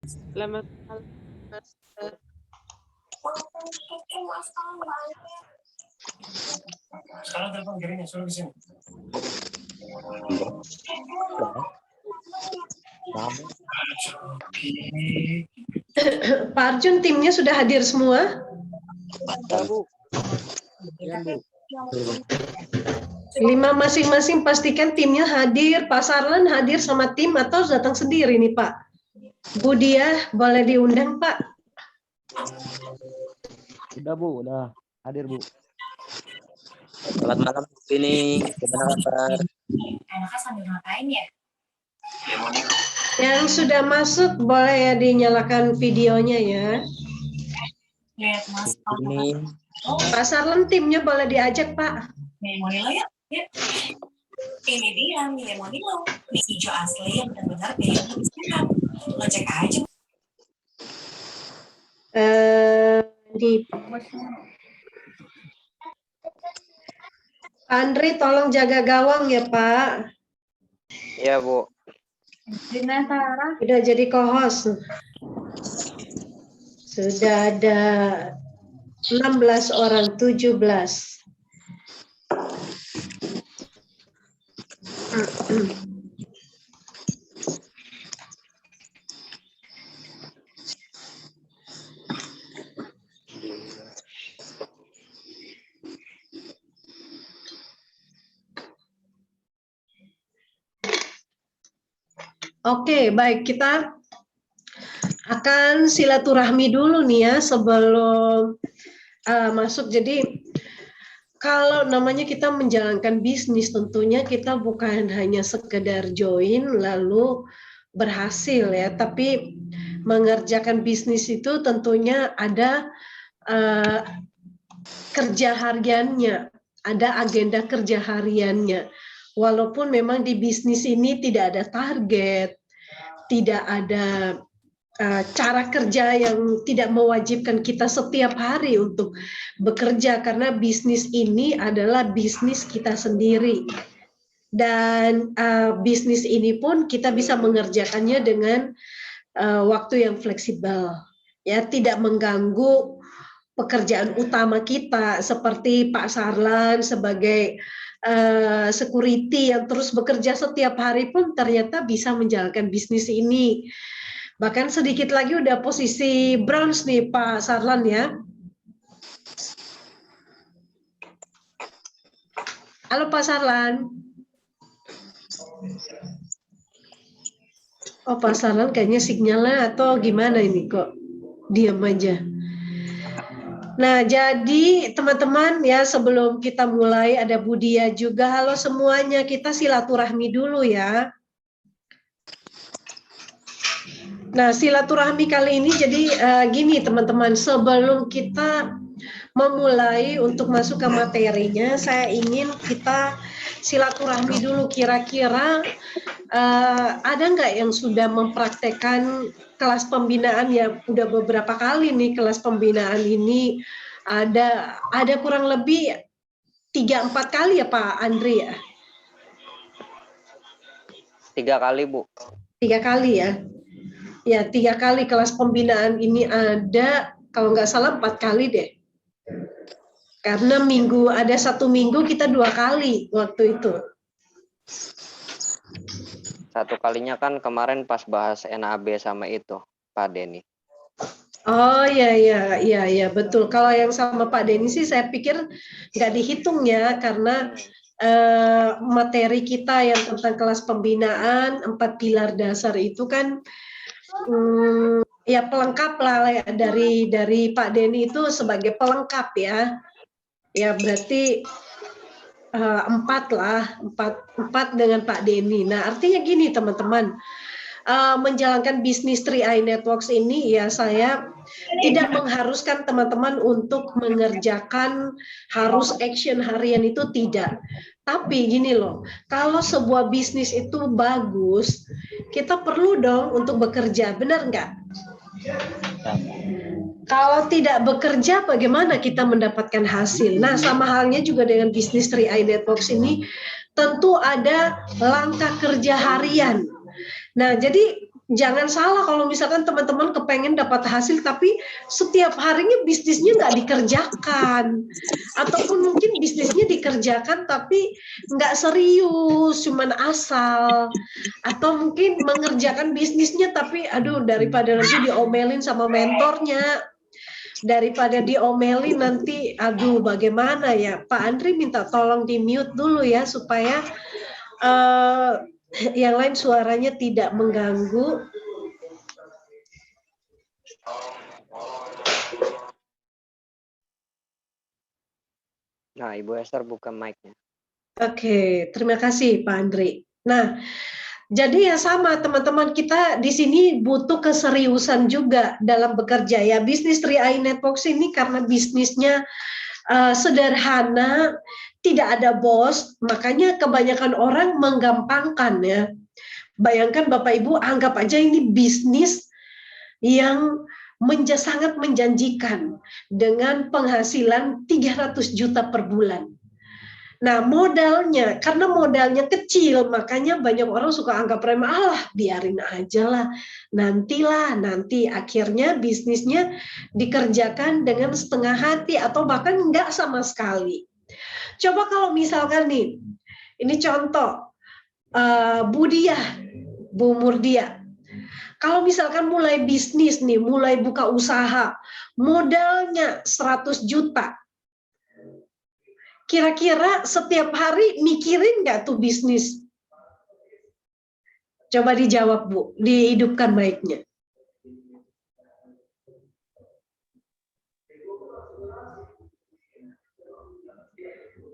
Selamat malam, Master. Sekarang telepon kirinya, suruh ke sini. Pak Arjun, timnya sudah hadir semua? Ya, Bu. Ya, Bu. 5 masing-masing pastikan timnya hadir. Pak Sarlan hadir sama tim atau datang sendiri nih Pak? Bu Diah boleh diundang Pak? Udah, Bu. Udah hadir, Bu. Selamat malam, ini gimana kabar? Anaknya sambil ngapain ya? Yang sudah masuk boleh ya dinyalakan videonya ya. Lihat Mas. Ini Pak Sarlan timnya boleh diajak Pak. Monilo ya? Yuk. Ini dia Monilo. Mie hijau asli yang benar-benar pilih sehat. Lo cek aja. Di Andri tolong jaga gawang ya Pak. ya Bu, Udah jadi co-host. Sudah ada 16 orang, 17. Oke, baik, kita akan silaturahmi dulu nih ya sebelum masuk. Jadi kalau namanya kita menjalankan bisnis, tentunya kita bukan hanya sekedar join lalu berhasil ya, tapi mengerjakan bisnis itu tentunya ada kerja hariannya, ada agenda kerja hariannya. Walaupun memang di bisnis ini tidak ada target, tidak ada cara kerja yang tidak mewajibkan kita setiap hari untuk bekerja, karena bisnis ini adalah bisnis kita sendiri. Dan bisnis ini pun kita bisa mengerjakannya dengan waktu yang fleksibel, ya, tidak mengganggu pekerjaan utama kita seperti Pak Sarlan sebagai security yang terus bekerja setiap hari pun ternyata bisa menjalankan bisnis ini. Bahkan sedikit lagi udah posisi bronze nih Pak Sarlan ya. Halo Pak Sarlan. Oh Pak Sarlan kayaknya sinyalnya atau gimana ini kok diam aja. Nah, jadi teman-teman ya, sebelum kita mulai ada Budia juga. Halo semuanya, kita silaturahmi dulu ya. Nah, silaturahmi kali ini jadi gini teman-teman, sebelum kita memulai untuk masuk ke materinya, saya ingin kita silaturahmi dulu. Kira-kira ada nggak yang sudah mempraktekkan kelas pembinaan ya? Udah beberapa kali nih kelas pembinaan ini, ada kurang lebih 3-4 kali ya Pak Andri ya? 3 kali Bu. 3 kali ya? Ya, 3 kali kelas pembinaan ini ada, kalau nggak salah 4 kali deh. Karena ada 1 minggu kita 2 kali waktu itu. 1 kalinya kan kemarin pas bahas NAB sama itu, Pak Denny. Oh iya betul. Kalau yang sama Pak Denny sih saya pikir nggak dihitung ya, karena materi kita yang tentang kelas pembinaan 4 pilar dasar itu kan ya pelengkap lah dari Pak Denny itu sebagai pelengkap ya. Ya berarti 4 dengan Pak Denny. Nah artinya gini teman-teman, menjalankan bisnis 3i Networks ini ya saya tidak mengharuskan teman-teman untuk mengerjakan harus action harian, itu tidak. Tapi gini loh, kalau sebuah bisnis itu bagus, kita perlu dong untuk bekerja, benar nggak? Kalau tidak bekerja, bagaimana kita mendapatkan hasil? Nah, sama halnya juga dengan bisnis 3i Networks ini, tentu ada langkah kerja harian. Nah, jadi Jangan salah kalau misalkan teman-teman kepengen dapat hasil tapi setiap harinya bisnisnya nggak dikerjakan, ataupun mungkin bisnisnya dikerjakan tapi nggak serius, cuman asal, atau mungkin mengerjakan bisnisnya tapi aduh daripada nanti diomelin sama mentornya, daripada diomelin nanti aduh bagaimana ya. Pak Andri minta tolong di mute dulu ya supaya yang lain suaranya tidak mengganggu. Nah, Ibu Esther buka mic-nya. Oke, terima kasih Pak Andri. Nah, jadi ya sama teman-teman, kita di sini butuh keseriusan juga dalam bekerja ya. Bisnis 3i Networks ini karena bisnisnya sederhana, tidak ada bos, makanya kebanyakan orang menggampangkan ya. Bayangkan Bapak Ibu, anggap aja ini bisnis yang sangat menjanjikan dengan penghasilan 300 juta per bulan. Nah modalnya, karena modalnya kecil, makanya banyak orang suka anggap remeh, alah biarin aja lah, nanti akhirnya bisnisnya dikerjakan dengan setengah hati atau bahkan enggak sama sekali. Coba kalau misalkan nih, ini contoh, Bu Murdia, kalau misalkan mulai bisnis nih, mulai buka usaha, modalnya 100 juta, kira-kira setiap hari mikirin nggak tuh bisnis? Coba dijawab Bu, dihidupkan mic-nya.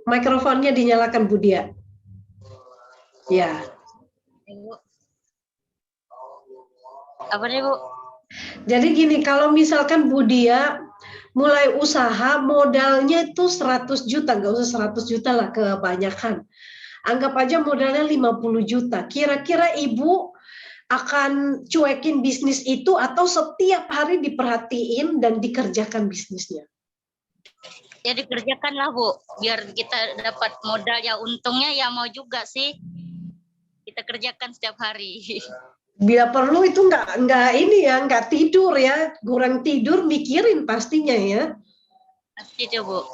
Mikrofonnya dinyalakan Bu Dia. Ya. Apa nih Bu? Jadi gini, kalau misalkan Bu Dia mulai usaha modalnya itu 100 juta, nggak usah 100 juta lah kebanyakan. Anggap aja modalnya 50 juta. Kira-kira Ibu akan cuekin bisnis itu atau setiap hari diperhatiin dan dikerjakan bisnisnya? Ya dikerjakan lah Bu, biar kita dapat modal ya, untungnya ya mau juga sih. Kita kerjakan setiap hari. Bila perlu itu nggak tidur ya, kurang tidur mikirin pastinya ya. Pasti itu Bu.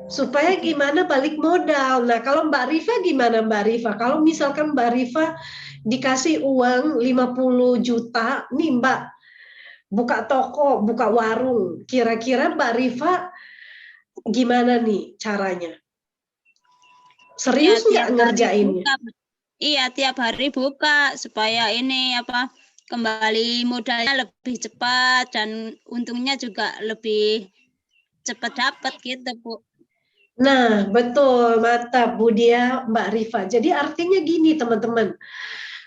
Supaya gimana balik modal. Nah kalau Mbak Rifa gimana Mbak Rifa? Kalau misalkan Mbak Rifa dikasih uang 50 juta, nih Mbak buka toko, buka warung, kira-kira Mbak Rifa gimana nih caranya? Serius nggak ngerjainnya? Iya, tiap hari buka supaya ini kembali modalnya lebih cepat dan untungnya juga lebih cepat dapat gitu Bu. Nah betul, mantap Bu Dia, Mbak Rifa. Jadi artinya gini teman-teman,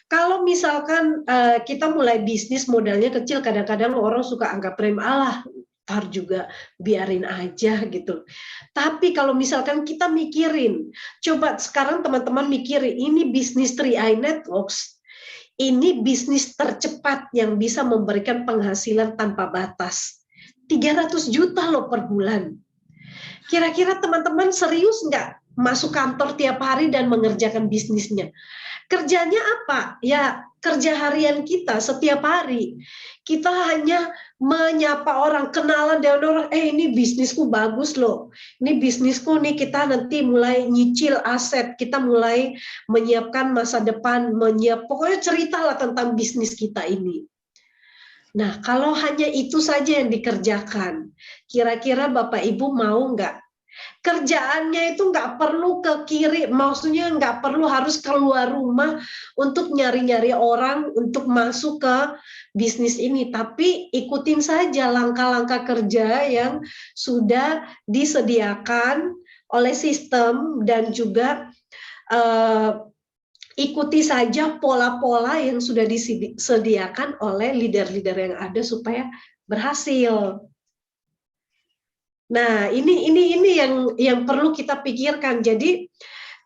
kalau misalkan kita mulai bisnis modalnya kecil, kadang-kadang orang suka anggap remeh, alah ntar juga biarin aja gitu. Tapi kalau misalkan kita mikirin, coba sekarang teman-teman mikirin, ini bisnis 3i Networks, ini bisnis tercepat yang bisa memberikan penghasilan tanpa batas. 300 juta loh per bulan. Kira-kira teman-teman serius nggak masuk kantor tiap hari dan mengerjakan bisnisnya? Kerjanya apa? Ya kerja harian kita setiap hari. Kita hanya menyapa orang, kenalan dengan orang, ini bisnisku bagus loh. Ini bisnisku nih, kita nanti mulai nyicil aset, kita mulai menyiapkan masa depan, pokoknya ceritalah tentang bisnis kita ini. Nah, kalau hanya itu saja yang dikerjakan, kira-kira Bapak Ibu mau nggak? Kerjaannya itu nggak perlu ke kiri, maksudnya nggak perlu harus keluar rumah untuk nyari-nyari orang untuk masuk ke bisnis ini, tapi ikutin saja langkah-langkah kerja yang sudah disediakan oleh sistem dan juga ikuti saja pola-pola yang sudah disediakan oleh leader-leader yang ada supaya berhasil. Nah, ini yang perlu kita pikirkan. Jadi,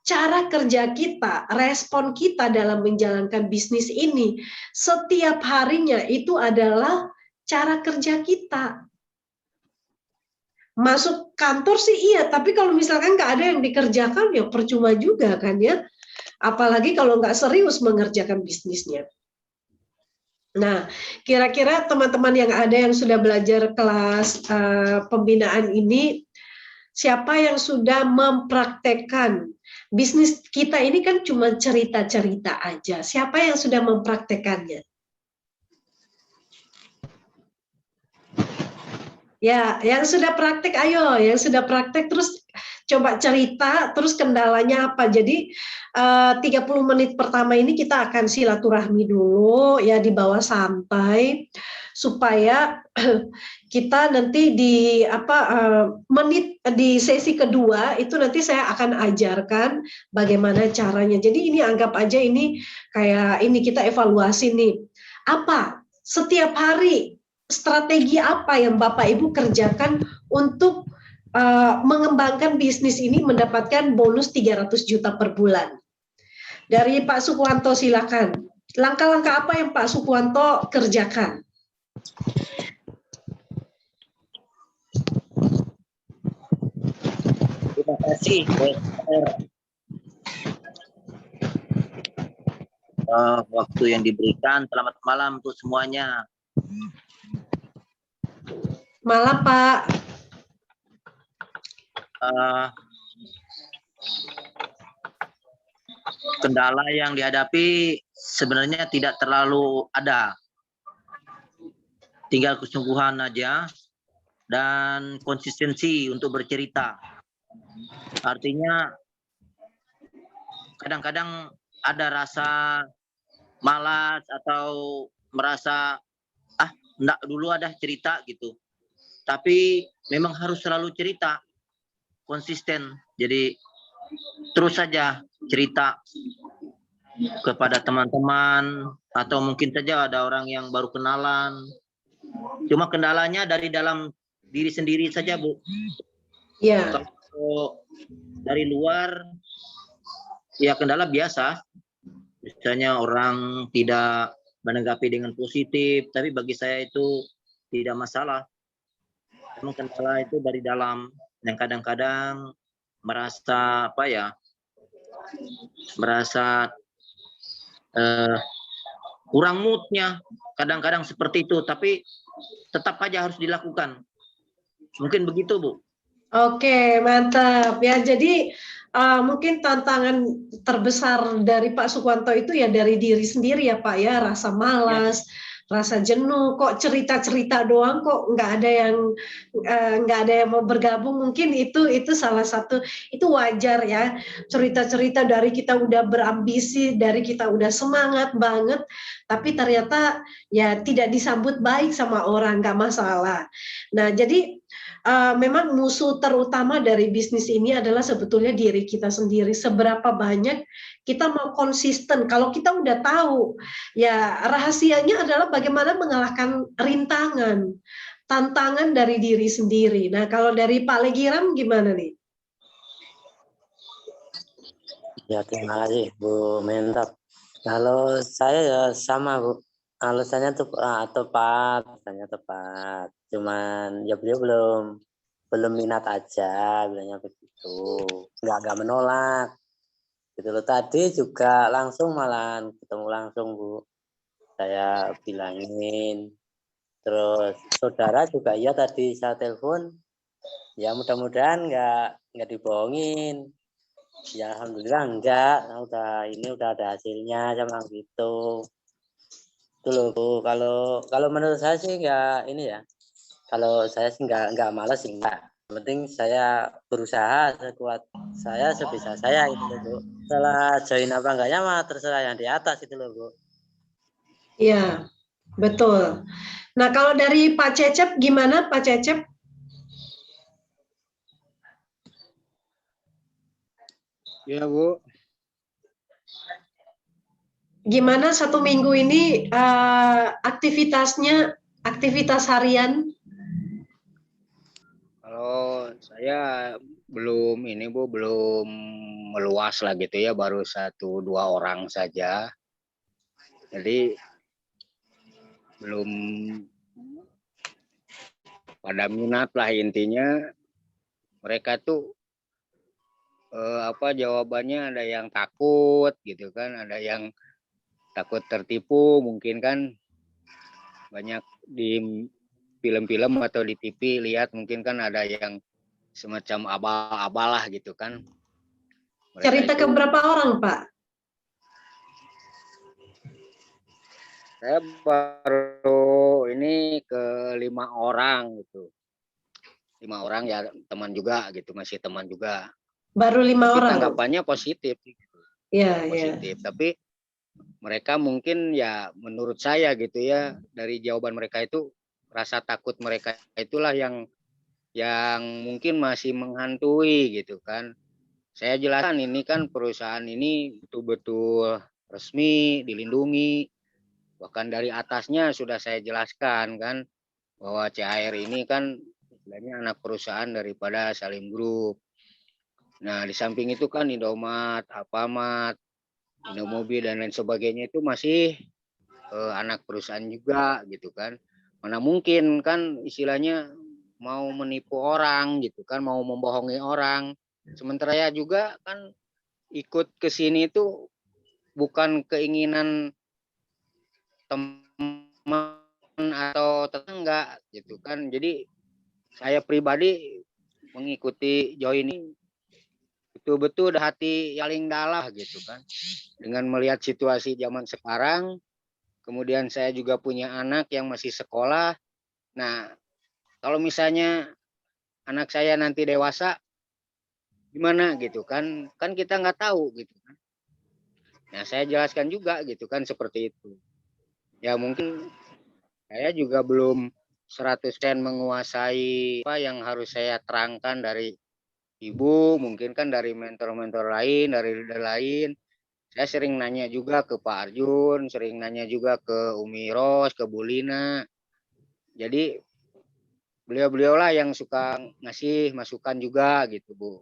cara kerja kita, respon kita dalam menjalankan bisnis ini, setiap harinya itu adalah cara kerja kita. Masuk kantor sih iya, tapi kalau misalkan nggak ada yang dikerjakan, ya percuma juga kan ya. Apalagi kalau nggak serius mengerjakan bisnisnya. Nah, kira-kira teman-teman yang ada yang sudah belajar kelas pembinaan ini, siapa yang sudah mempraktekkan? Bisnis kita ini kan cuma cerita-cerita aja. Siapa yang sudah mempraktekannya? Ya, yang sudah praktek, ayo, yang sudah praktek terus coba cerita, terus kendalanya apa. Jadi 30 menit pertama ini kita akan silaturahmi dulu ya di bawah santai supaya kita nanti di menit di sesi kedua itu nanti saya akan ajarkan bagaimana caranya. Jadi ini anggap aja ini kayak ini kita evaluasi nih. Apa setiap hari strategi apa yang Bapak Ibu kerjakan untuk mengembangkan bisnis ini mendapatkan bonus 300 juta per bulan? Dari Pak Sukuanto silakan. Langkah-langkah apa yang Pak Sukuanto kerjakan? Terima kasih. Waktu yang diberikan. Selamat malam untuk semuanya. Malam Pak. Kendala yang dihadapi sebenarnya tidak terlalu ada. Tinggal kesungguhan aja dan konsistensi untuk bercerita. Artinya kadang-kadang ada rasa malas atau merasa enggak dulu ada cerita gitu. Tapi memang harus selalu cerita, konsisten. Jadi terus saja cerita kepada teman-teman atau mungkin saja ada orang yang baru kenalan. Cuma kendalanya dari dalam diri sendiri saja, Bu. Ya. Kalau dari luar ya kendala biasa. Misalnya orang tidak menanggapi dengan positif, tapi bagi saya itu tidak masalah. Memang kendala itu dari dalam yang kadang-kadang merasa merasa kurang moodnya, kadang-kadang seperti itu, tapi tetap aja harus dilakukan. Mungkin begitu, Bu. Oke, mantap ya. Jadi mungkin tantangan terbesar dari Pak Sukuanto itu ya dari diri sendiri ya Pak ya, rasa malas, rasa jenuh, kok cerita-cerita doang kok nggak ada yang mau bergabung. Mungkin itu salah satu, itu wajar ya, cerita-cerita dari kita udah berambisi, dari kita udah semangat banget, tapi ternyata ya tidak disambut baik sama orang, nggak masalah. Nah jadi memang musuh terutama dari bisnis ini adalah sebetulnya diri kita sendiri. Seberapa banyak kita mau konsisten. Kalau kita udah tahu, ya rahasianya adalah bagaimana mengalahkan rintangan, tantangan dari diri sendiri. Nah, kalau dari Pak Legiram gimana nih? Ya, terima kasih Bu Mentap. Kalau saya ya sama Bu. Alasannya tuh tepat. Cuman ya beliau belum minat aja, bilangnya begitu. Nggak menolak. Gitu loh. Tadi juga langsung malah ketemu langsung Bu. Saya bilangin. Terus saudara juga iya tadi saya telepon. Ya mudah-mudahan nggak dibohongin. Ya alhamdulillah enggak. Nah, udah ada hasilnya sama gitu. Itu loh Bu. Kalau menurut saya sih enggak ini ya. Kalau saya sih enggak malas sih enggak. Yang penting saya berusaha sekuat saya sebisa saya itu loh Bu. Setelah join apa enggaknya mah terserah yang di atas itu loh Bu. Iya, betul. Nah, kalau dari Pak Cecep gimana Pak Cecep? Ya Bu. Gimana 1 minggu ini aktivitas harian? Kalau saya belum meluas lah gitu ya, baru 1-2 orang saja. Jadi belum pada minat lah intinya. Mereka tuh jawabannya ada yang takut gitu kan, ada yang takut tertipu mungkin kan, banyak di film-film atau di TV lihat mungkin kan ada yang semacam abal-abal lah gitu kan. Mereka Cerita ke itu, berapa orang, Pak? saya baru ini ke 5 orang gitu. 5 orang ya teman juga gitu, masih teman juga. Baru 5 Tapi orang. tanggapannya positif gitu. Ya, ya. Positif, tapi mereka mungkin ya menurut saya gitu ya, dari jawaban mereka itu rasa takut mereka itulah yang mungkin masih menghantui gitu kan. Saya jelaskan ini kan perusahaan ini betul-betul resmi, dilindungi. Bahkan dari atasnya sudah saya jelaskan kan bahwa CHR ini kan istilahnya anak perusahaan daripada Salim Group. Nah, di samping itu kan Indomaret, Alfamart, Indomobil dan lain sebagainya itu masih anak perusahaan juga gitu kan. Mana mungkin kan istilahnya mau menipu orang gitu kan, mau membohongi orang. Sementara ya juga kan ikut ke sini itu bukan keinginan teman atau tetangga gitu kan. Jadi saya pribadi mengikuti join ini betul-betul dari hati paling dalam gitu kan. Dengan melihat situasi zaman sekarang, kemudian saya juga punya anak yang masih sekolah. Nah, kalau misalnya anak saya nanti dewasa, gimana gitu kan? Kan kita nggak tahu gitu kan. Nah, saya jelaskan juga gitu kan seperti itu. Ya mungkin saya juga belum 100% menguasai apa yang harus saya terangkan dari Ibu, mungkin kan dari mentor-mentor lain, dari leader lain. Saya sering nanya juga ke Pak Arjun, sering nanya juga ke Umi Ros, ke Bu Lina. Jadi beliau-beliau lah yang suka ngasih masukan juga gitu, Bu.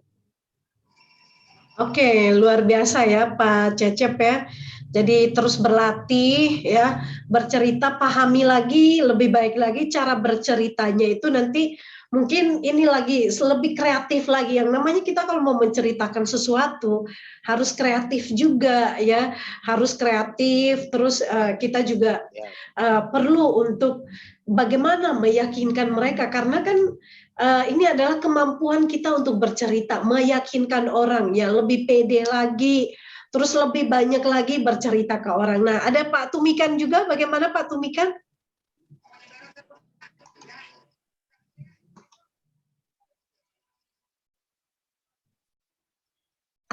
Oke, luar biasa ya Pak Cecep ya. Jadi terus berlatih ya, bercerita, pahami lagi, lebih baik lagi cara berceritanya itu nanti mungkin ini lagi lebih kreatif lagi. Yang namanya kita kalau mau menceritakan sesuatu harus kreatif juga ya, harus kreatif. Terus kita juga perlu untuk bagaimana meyakinkan mereka karena kan ini adalah kemampuan kita untuk bercerita, meyakinkan orang ya, lebih pede lagi, terus lebih banyak lagi bercerita ke orang. Nah, ada Pak Tumikan juga, bagaimana Pak Tumikan?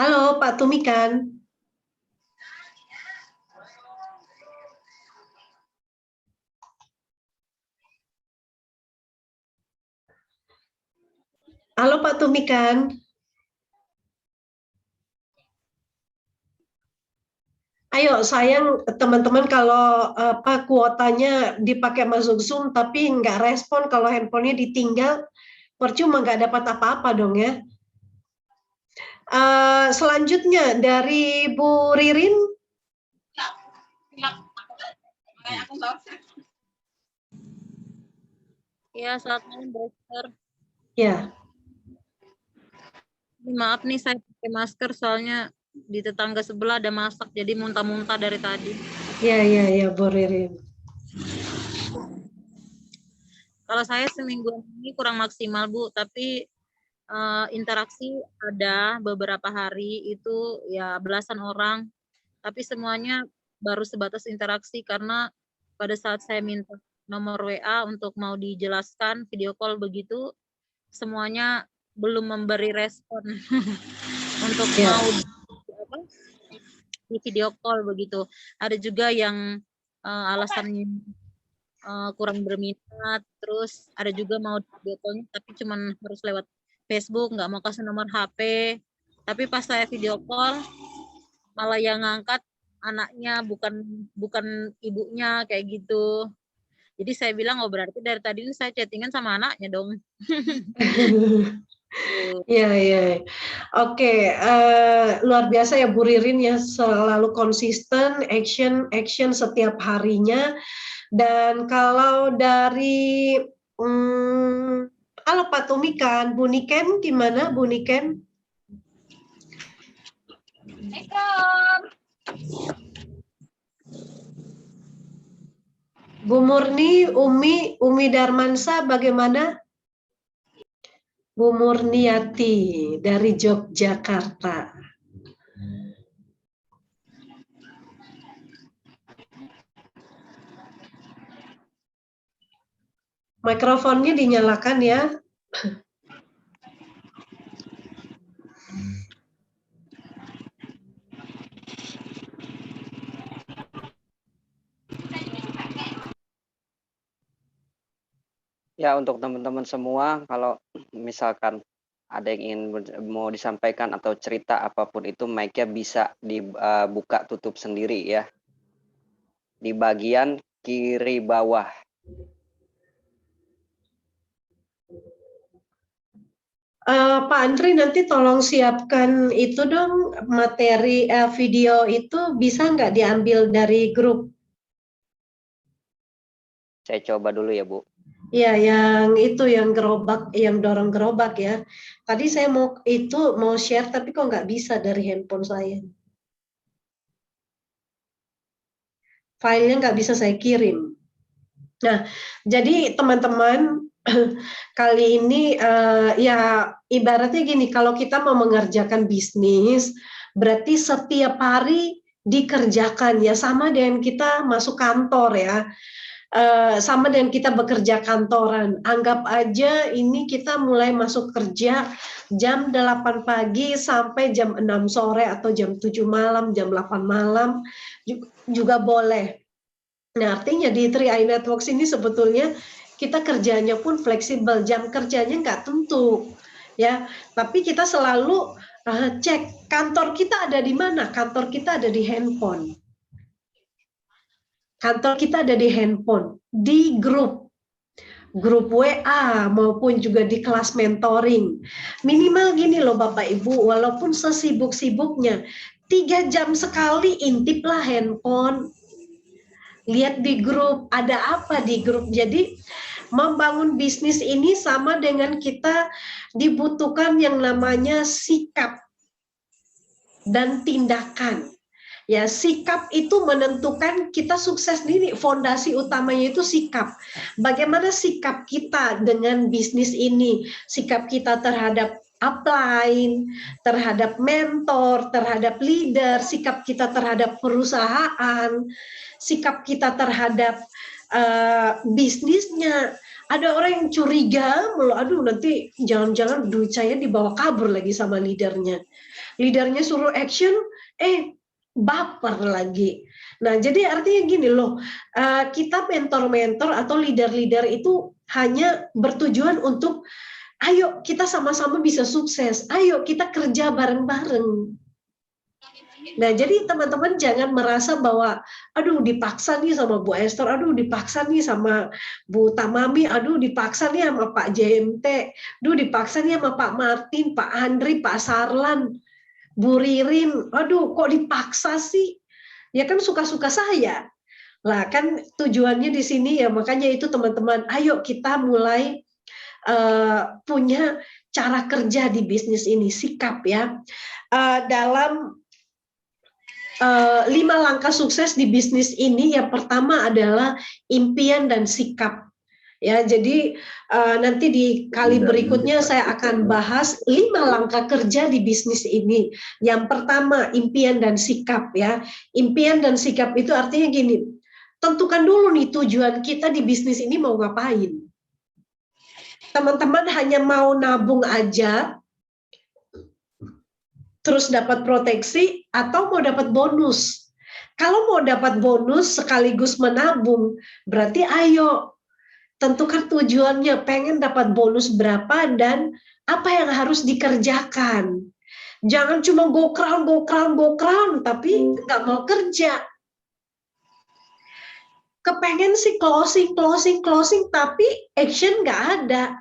Halo Pak Tumikan. Halo Pak Tumikan. Ayo sayang teman-teman kalau apa kuotanya dipakai masuk Zoom tapi nggak respon kalau handphonenya ditinggal, percuma nggak dapat apa-apa dong ya. Selanjutnya dari Bu Ririn. Ya, selamat malam, Dokter. Ya. Maaf nih, saya pakai masker soalnya di tetangga sebelah ada masak, jadi muntah-muntah dari tadi. Ya, Bu Ririn. Kalau saya seminggu ini kurang maksimal, Bu, tapi interaksi ada beberapa hari itu ya belasan orang, tapi semuanya baru sebatas interaksi karena pada saat saya minta nomor WA untuk mau dijelaskan video call begitu, semuanya belum memberi respon untuk mau di video call begitu. Ada juga yang alasannya kurang berminat, terus ada juga mau video call tapi cuman harus lewat Facebook, nggak mau kasih nomor HP. Tapi pas saya video call malah yang ngangkat anaknya, bukan ibunya, kayak gitu. Jadi saya bilang, oh berarti dari tadi ini saya chattingan sama anaknya dong. Ya. Oke, luar biasa ya Bu Ririn ya, selalu konsisten, action setiap harinya. Dan kalau dari halo Pak Tumikan, Bu Niken gimana Bu Niken? Bu Murni, Umi Darmansa bagaimana? Bu Murniati dari Yogyakarta. Mikrofonnya dinyalakan ya. Ya, untuk teman-teman semua, kalau misalkan ada yang ingin mau disampaikan atau cerita apapun itu, mic-nya bisa dibuka tutup sendiri ya. Di bagian kiri bawah. Pak Andri, nanti tolong siapkan itu dong, materi video itu bisa nggak diambil dari grup? Saya coba dulu ya, Bu. Ya, yang itu yang gerobak, yang dorong gerobak ya. Tadi saya mau share tapi kok nggak bisa dari handphone saya. Filenya nggak bisa saya kirim. Nah, jadi teman-teman kali ini ya ibaratnya gini, kalau kita mau mengerjakan bisnis, berarti setiap hari dikerjakan ya, sama dengan kita masuk kantor ya. Sama dengan kita bekerja kantoran. Anggap aja ini kita mulai masuk kerja jam 8 pagi sampai jam 6 sore atau jam 7 malam, jam 8 malam juga boleh. Nah, artinya di 3i Networks ini sebetulnya kita kerjanya pun fleksibel, jam kerjanya nggak tentu ya, tapi kita selalu cek kantor kita ada di mana. Kantor kita ada di handphone. Kantor kita ada di handphone, di grup WA maupun juga di kelas mentoring. Minimal gini loh Bapak Ibu, walaupun sesibuk-sibuknya, 3 jam sekali intiplah handphone. Lihat di grup, ada apa di grup. Jadi membangun bisnis ini sama dengan kita dibutuhkan yang namanya sikap dan tindakan. Ya, sikap itu menentukan kita sukses ini, fondasi utamanya itu sikap. Bagaimana sikap kita dengan bisnis ini? Sikap kita terhadap upline, terhadap mentor, terhadap leader, sikap kita terhadap perusahaan, sikap kita terhadap bisnisnya. Ada orang yang curiga, aduh nanti jangan-jangan duit saya dibawa kabur lagi sama leadernya. Leadernya suruh action, baper lagi. Nah, jadi artinya gini loh, kita mentor-mentor atau leader-leader itu hanya bertujuan untuk, ayo kita sama-sama bisa sukses, ayo kita kerja bareng-bareng. Nah, jadi teman-teman jangan merasa bahwa, aduh dipaksa nih sama Bu Esther, aduh dipaksa nih sama Bu Tamami, aduh dipaksa nih sama Pak JMT, aduh dipaksa nih sama Pak Martin, Pak Andri, Pak Sarlan, Bu Ririn, aduh kok dipaksa sih? Ya kan suka-suka saya. Lah kan tujuannya di sini ya, makanya itu teman-teman, ayo kita mulai punya cara kerja di bisnis ini, sikap ya. Dalam 5 langkah sukses di bisnis ini, yang pertama adalah impian dan sikap. Ya, jadi nanti di kali berikutnya saya akan bahas 5 langkah kerja di bisnis ini. Yang pertama, impian dan sikap ya. Impian dan sikap itu artinya gini, tentukan dulu nih tujuan kita di bisnis ini mau ngapain. Teman-teman hanya mau nabung aja, terus dapat proteksi, atau mau dapat bonus. Kalau mau dapat bonus sekaligus menabung, berarti ayo tentukan tujuannya, pengen dapat bonus berapa dan apa yang harus dikerjakan. Jangan cuma go crown, tapi nggak mau kerja. Kepengen sih closing, tapi action nggak ada.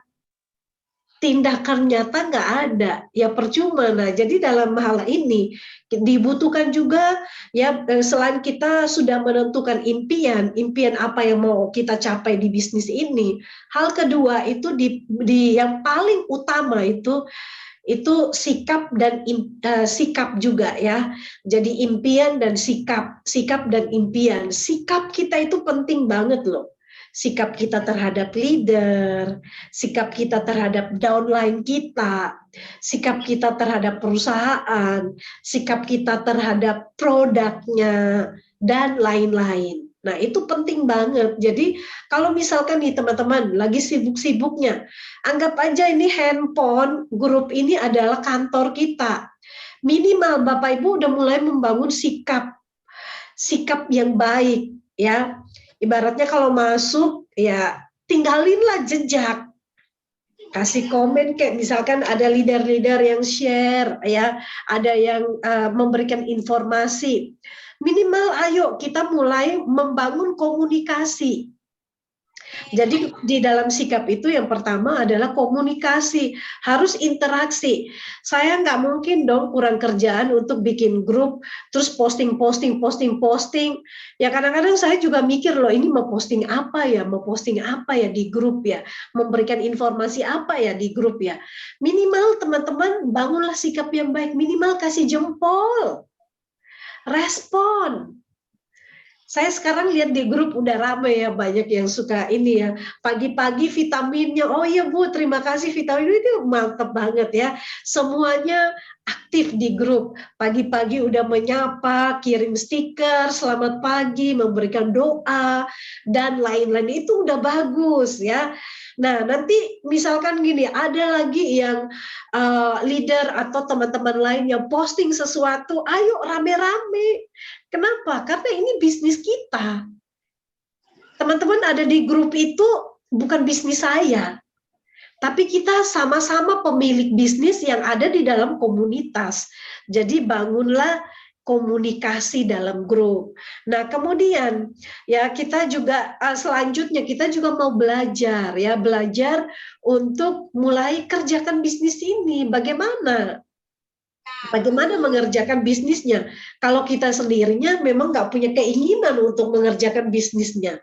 Tindakan nyata nggak ada, ya percuma. Nah, jadi dalam hal ini dibutuhkan juga ya, selain kita sudah menentukan impian apa yang mau kita capai di bisnis ini, hal kedua itu di yang paling utama itu sikap dan sikap juga ya. Jadi impian dan sikap dan impian. Sikap kita itu penting banget loh. sikap kita terhadap leader, sikap kita terhadap downline kita, sikap kita terhadap perusahaan, sikap kita terhadap produknya, dan lain-lain. Nah, itu penting banget. Jadi, kalau misalkan nih teman-teman lagi sibuk-sibuknya, anggap aja ini handphone, grup ini adalah kantor kita. Minimal Bapak Ibu udah mulai membangun sikap yang baik, ya. Ibaratnya kalau masuk, ya tinggalinlah jejak. Kasih komen kayak misalkan ada leader-leader yang share, ya, ada yang memberikan informasi. Minimal ayo kita mulai membangun komunikasi. Jadi di dalam sikap itu yang pertama adalah komunikasi, harus interaksi. Saya nggak mungkin dong kurang kerjaan untuk bikin grup, terus posting. Ya kadang-kadang saya juga mikir loh, ini mau posting apa ya di grup ya, memberikan informasi apa ya di grup ya. Minimal teman-teman bangunlah sikap yang baik, minimal kasih jempol, respon. Saya sekarang lihat di grup udah ramai ya, banyak yang suka ini ya, pagi-pagi vitaminnya, oh iya Bu, terima kasih vitamin itu mantep banget ya. Semuanya aktif di grup, pagi-pagi udah menyapa, kirim stiker, selamat pagi, memberikan doa, dan lain-lain, itu udah bagus ya. Nah nanti misalkan gini, ada lagi yang leader atau teman-teman lain yang posting sesuatu, ayo rame-rame. Kenapa? Karena ini bisnis kita. Teman-teman ada di grup itu bukan bisnis saya, tapi kita sama-sama pemilik bisnis yang ada di dalam komunitas. Jadi bangunlah komunikasi dalam grup. Nah kemudian ya kita juga selanjutnya kita juga mau belajar ya, belajar untuk mulai kerjakan bisnis ini. Bagaimana mengerjakan bisnisnya? Kalau kita sendirinya memang nggak punya keinginan untuk mengerjakan bisnisnya.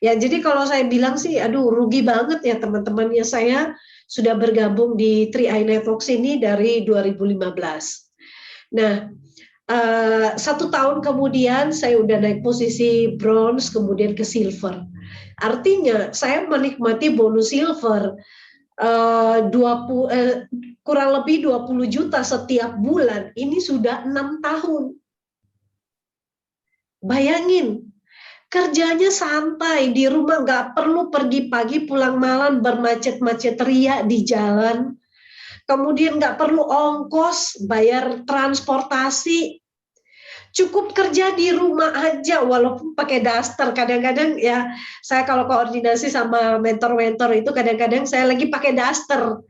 Ya, jadi kalau saya bilang sih, aduh rugi banget ya teman-temannya. Saya sudah bergabung di 3i Networks ini dari 2015. Nah, 1 tahun kemudian saya udah naik posisi bronze, kemudian ke silver. Artinya saya menikmati bonus silver. Kurang lebih 20 juta setiap bulan, ini sudah 6 tahun. Bayangin, kerjanya santai di rumah, nggak perlu pergi pagi pulang malam bermacet-macet ria di jalan, kemudian nggak perlu ongkos, bayar transportasi, cukup kerja di rumah aja walaupun pakai daster. Kadang-kadang ya saya kalau koordinasi sama mentor-mentor itu kadang-kadang saya lagi pakai daster.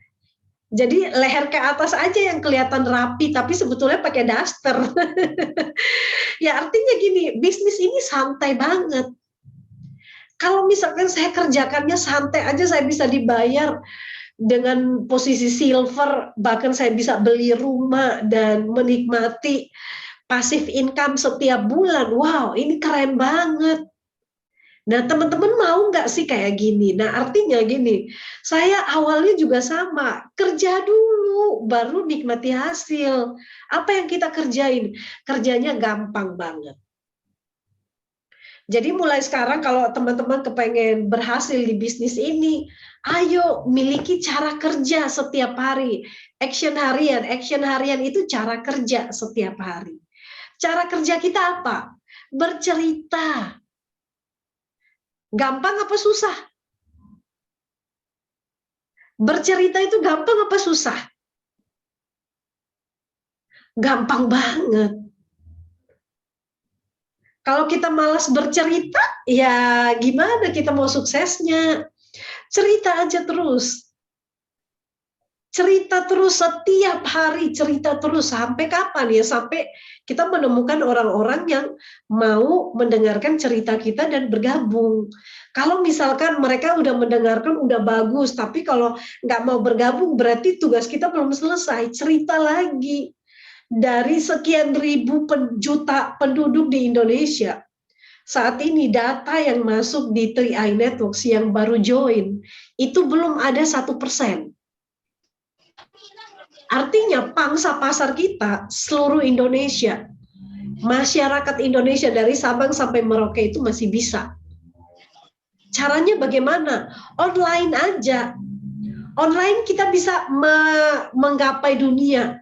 Jadi leher ke atas aja yang kelihatan rapi tapi sebetulnya pakai daster. Ya artinya gini, bisnis ini santai banget. Kalau misalkan saya kerjakannya santai aja, saya bisa dibayar dengan posisi silver, bahkan saya bisa beli rumah dan menikmati pasif income setiap bulan. Wow, ini keren banget. Nah, teman-teman mau nggak sih kayak gini? Nah, artinya gini, saya awalnya juga sama, kerja dulu, baru nikmati hasil. Apa yang kita kerjain? Kerjanya gampang banget. Jadi mulai sekarang kalau teman-teman kepengen berhasil di bisnis ini, ayo miliki cara kerja setiap hari. Action harian itu cara kerja setiap hari. Cara kerja kita apa? Bercerita. Gampang apa susah? Bercerita itu gampang apa susah? Gampang banget. Kalau kita malas bercerita, ya gimana kita mau suksesnya? Cerita aja terus. Cerita terus setiap hari, cerita terus sampai kapan ya? Sampai kita menemukan orang-orang yang mau mendengarkan cerita kita dan bergabung. Kalau misalkan mereka udah mendengarkan, udah bagus, tapi kalau nggak mau bergabung berarti tugas kita belum selesai. Cerita lagi. Dari sekian ribu juta penduduk di Indonesia, saat ini data yang masuk di 3i Networks yang baru join, itu belum ada 1%. Artinya pangsa pasar kita seluruh Indonesia, masyarakat Indonesia dari Sabang sampai Merauke itu masih bisa. Caranya bagaimana? Online aja. Online kita bisa menggapai dunia.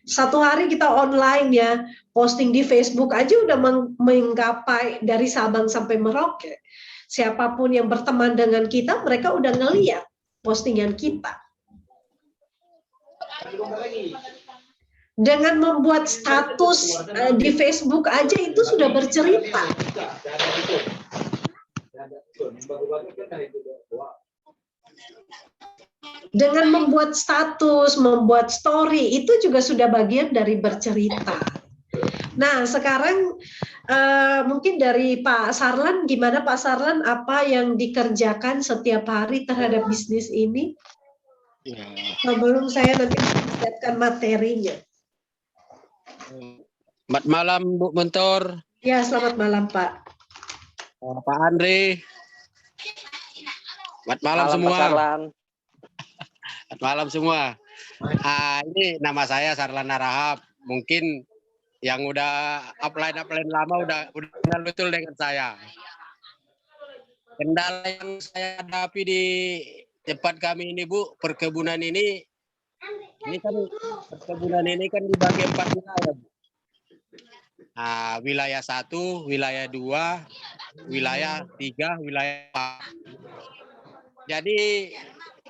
Satu hari kita online ya, posting di Facebook aja udah menggapai dari Sabang sampai Merauke. Siapapun yang berteman dengan kita, mereka udah ngeliat postingan kita. Dengan membuat status di Facebook aja itu sudah bercerita. Dengan membuat status, membuat story, itu juga sudah bagian dari bercerita. Nah, sekarang mungkin dari Pak Sarlan, gimana Pak Sarlan, apa yang dikerjakan setiap hari terhadap bisnis ini? Sebelum saya nanti menyiapkan materinya. Selamat malam Bu Mentor. Ya, selamat malam Pak. Pak Andre. Selamat malam semua. Pak Sarlan. Selamat malam semua. Ini nama saya Sarlan Narahap. Mungkin yang udah upline lama udah kenal betul dengan saya. Kendala yang saya hadapi di tempat kami ini Bu, perkebunan ini kan perkebunan ini kan dibagi 4 wilayah Bu. Wilayah 1, wilayah 2, wilayah 3, wilayah 4. Jadi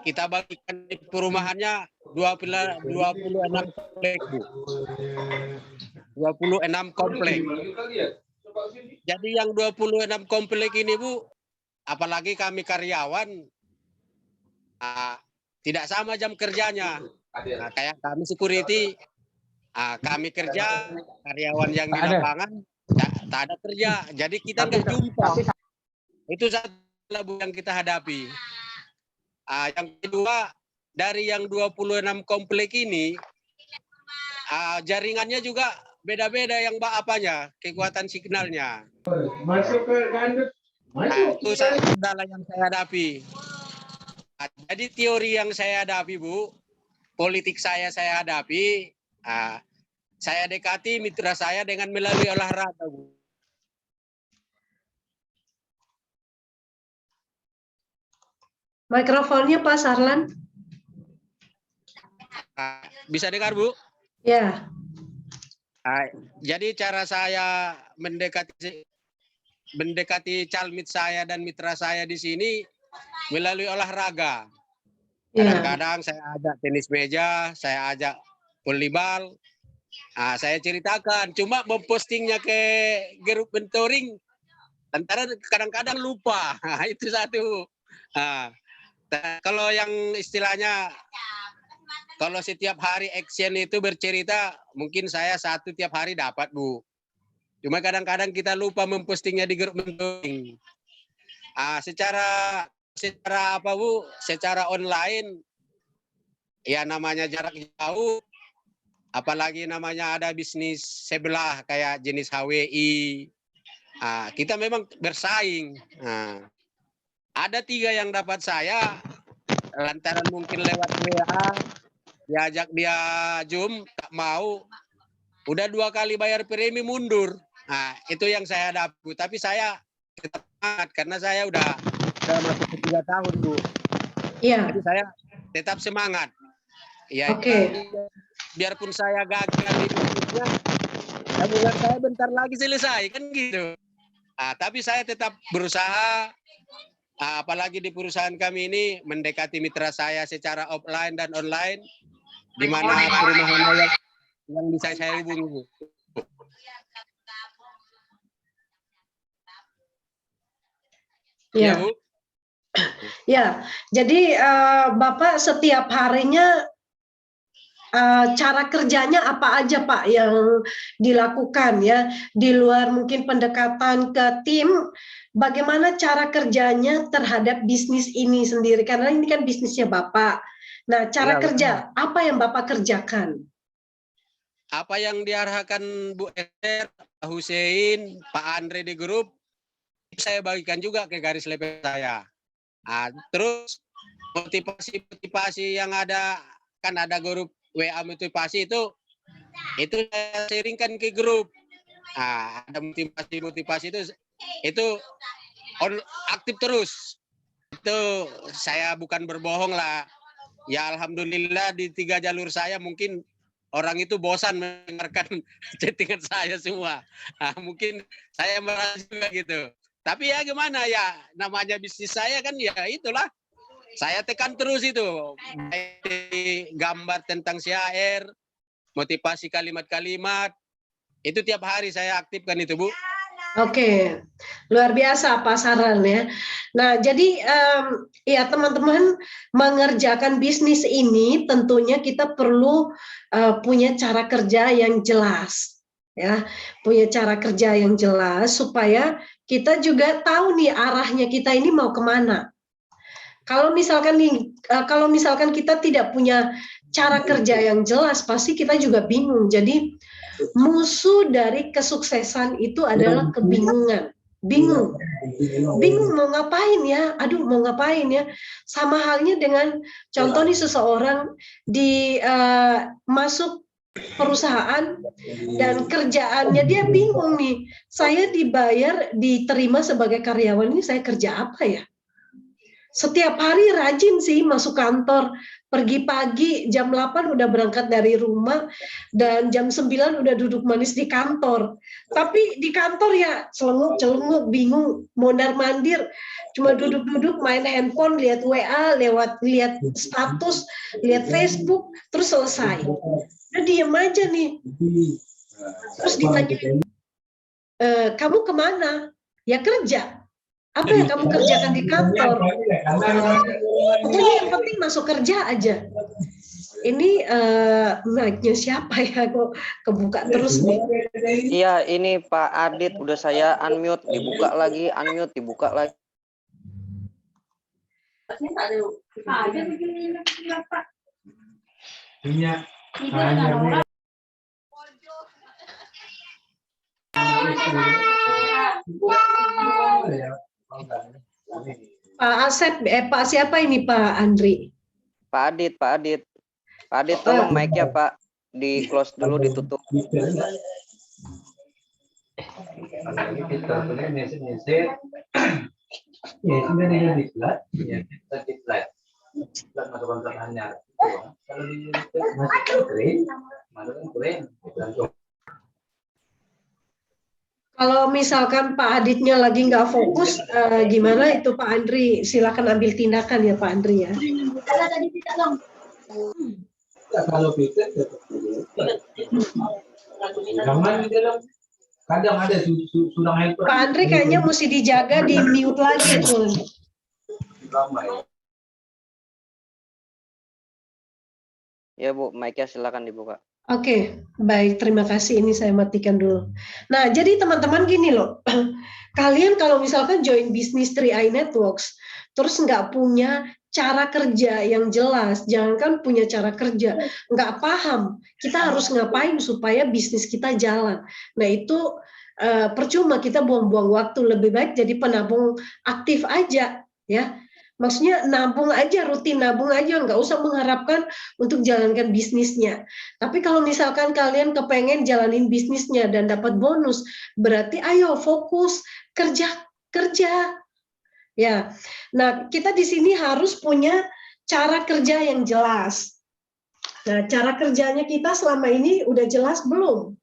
kita bagikan di perumahannya 26 komplek Bu. 26 komplek. Jadi yang 26 komplek ini Bu, apalagi kami karyawan tidak sama jam kerjanya. Kayak kami security, kami kerja, karyawan yang di lapangan tak ada kerja. Jadi kita nggak jumpa. Itu satu Bu yang kita hadapi. Yang kedua, dari yang 26 komplek ini, jaringannya juga beda-beda yang apanya, kekuatan signalnya. Masuk ke gandut. Itu kendala yang saya hadapi. Jadi teori yang saya hadapi Bu, politik saya hadapi, saya dekati mitra saya dengan melalui olahraga Bu. Mikrofonnya Pak Sarlan. Bisa dengar Bu? Ya. Jadi cara saya mendekati calmit saya dan mitra saya di sini melalui olahraga. Kadang-kadang saya ajak tenis meja, saya ajak volleyball. Saya ceritakan, cuma mempostingnya ke grup mentoring, antara kadang-kadang lupa. Itu satu. Kalau yang istilahnya, kalau setiap hari action itu bercerita, mungkin saya 1 tiap hari dapat Bu. Cuma kadang-kadang kita lupa mempostingnya di grup mentoring. Secara apa Bu? Secara online, ya namanya jarak jauh, apalagi namanya ada bisnis sebelah kayak jenis HWI. Kita memang bersaing. Ada 3 yang dapat saya, lantaran mungkin lewat WA, diajak dia Zoom, tak mau. Udah 2 kali bayar premi mundur. Itu yang saya hadapi. Tapi saya tetap semangat karena saya udah masuk ke 3 tahun Bu. Iya. Jadi saya tetap semangat. Ya, biarpun saya gagal di bisnisnya, tabungan saya bentar lagi selesai kan gitu. Tapi saya tetap berusaha. Apalagi di perusahaan kami ini mendekati mitra saya secara offline dan online, di mana perumahan yang bisa saya hubungi Bu. Ya, Bu. Ya, jadi Bapak setiap harinya cara kerjanya apa aja Pak yang dilakukan ya, di luar mungkin pendekatan ke tim, bagaimana cara kerjanya terhadap bisnis ini sendiri, karena ini kan bisnisnya Bapak. Nah, cara kerja apa yang Bapak kerjakan? Apa yang diarahkan Bu Esther, Pak Hussein, Pak Andre di grup, saya bagikan juga ke garis lebar saya. Terus motivasi yang ada, kan ada grup WA motivasi itu saya sharingkan ke grup. Ada motivasi itu aktif terus. Itu saya bukan berbohong lah. Ya alhamdulillah di 3 jalur saya mungkin orang itu bosan mendengarkan chattingan saya semua. Nah, mungkin saya merasa juga gitu. Tapi ya gimana ya, namanya bisnis saya kan ya itulah. Saya tekan terus itu. Gambar tentang syair, motivasi kalimat-kalimat. Itu tiap hari saya aktifkan itu, Bu. Oke, luar biasa Pak Saran ya. Nah, jadi ya teman-teman mengerjakan bisnis ini tentunya kita perlu punya cara kerja yang jelas, ya, punya cara kerja yang jelas supaya kita juga tahu nih arahnya kita ini mau kemana. Kalau misalkan kita tidak punya cara kerja yang jelas, pasti kita juga bingung. Jadi musuh dari kesuksesan itu adalah kebingungan. Bingung mau ngapain ya, mau ngapain ya. Sama halnya dengan contoh nih seseorang masuk perusahaan dan kerjaannya dia bingung nih, saya diterima sebagai karyawan ini saya kerja apa ya. Setiap hari rajin sih masuk kantor, pergi pagi jam 8 udah berangkat dari rumah dan jam 9 udah duduk manis di kantor. Tapi di kantor ya celenguk-celenguk, bingung, mondar-mandir, cuma duduk-duduk main handphone, lihat WA, lihat status, lihat Facebook, terus selesai. Udah diem aja nih. Terus ditanya, kamu kemana? Ya kerja. Apa yang kamu kerjakan di kantor? Pokoknya yang penting masuk kerja aja. Ini mic-nya siapa ya? Kok kebuka terus nih? Iya, ini Pak Adit udah saya unmute, dibuka lagi, unmute, dibuka lagi. Pak Asep, Pak siapa ini Pak Andri? Pak Adit, tolong mic-nya Pak, di close dulu, ditutup. Kalau misalkan Pak Aditnya lagi nggak fokus, gimana itu Pak Andri? Silakan ambil tindakan ya Pak Andri ya. Kalau kita kadang ada sudah helper. Pak Andri kayaknya mesti dijaga, di mute lagi tuh. Ya Bu, mic-nya silakan dibuka. Oke, baik, terima kasih. Ini saya matikan dulu. Nah, jadi teman-teman gini loh, kalian kalau misalkan join bisnis 3i Networks, terus nggak punya cara kerja yang jelas, jangankan punya cara kerja, nggak paham kita harus ngapain supaya bisnis kita jalan. Nah, itu percuma kita buang-buang waktu, lebih baik jadi penabung aktif aja, ya. Maksudnya nabung aja, rutin nabung aja, nggak usah mengharapkan untuk jalankan bisnisnya. Tapi kalau misalkan kalian kepengen jalanin bisnisnya dan dapat bonus, berarti ayo fokus kerja. Ya, nah kita di sini harus punya cara kerja yang jelas. Nah, cara kerjanya kita selama ini udah jelas belum?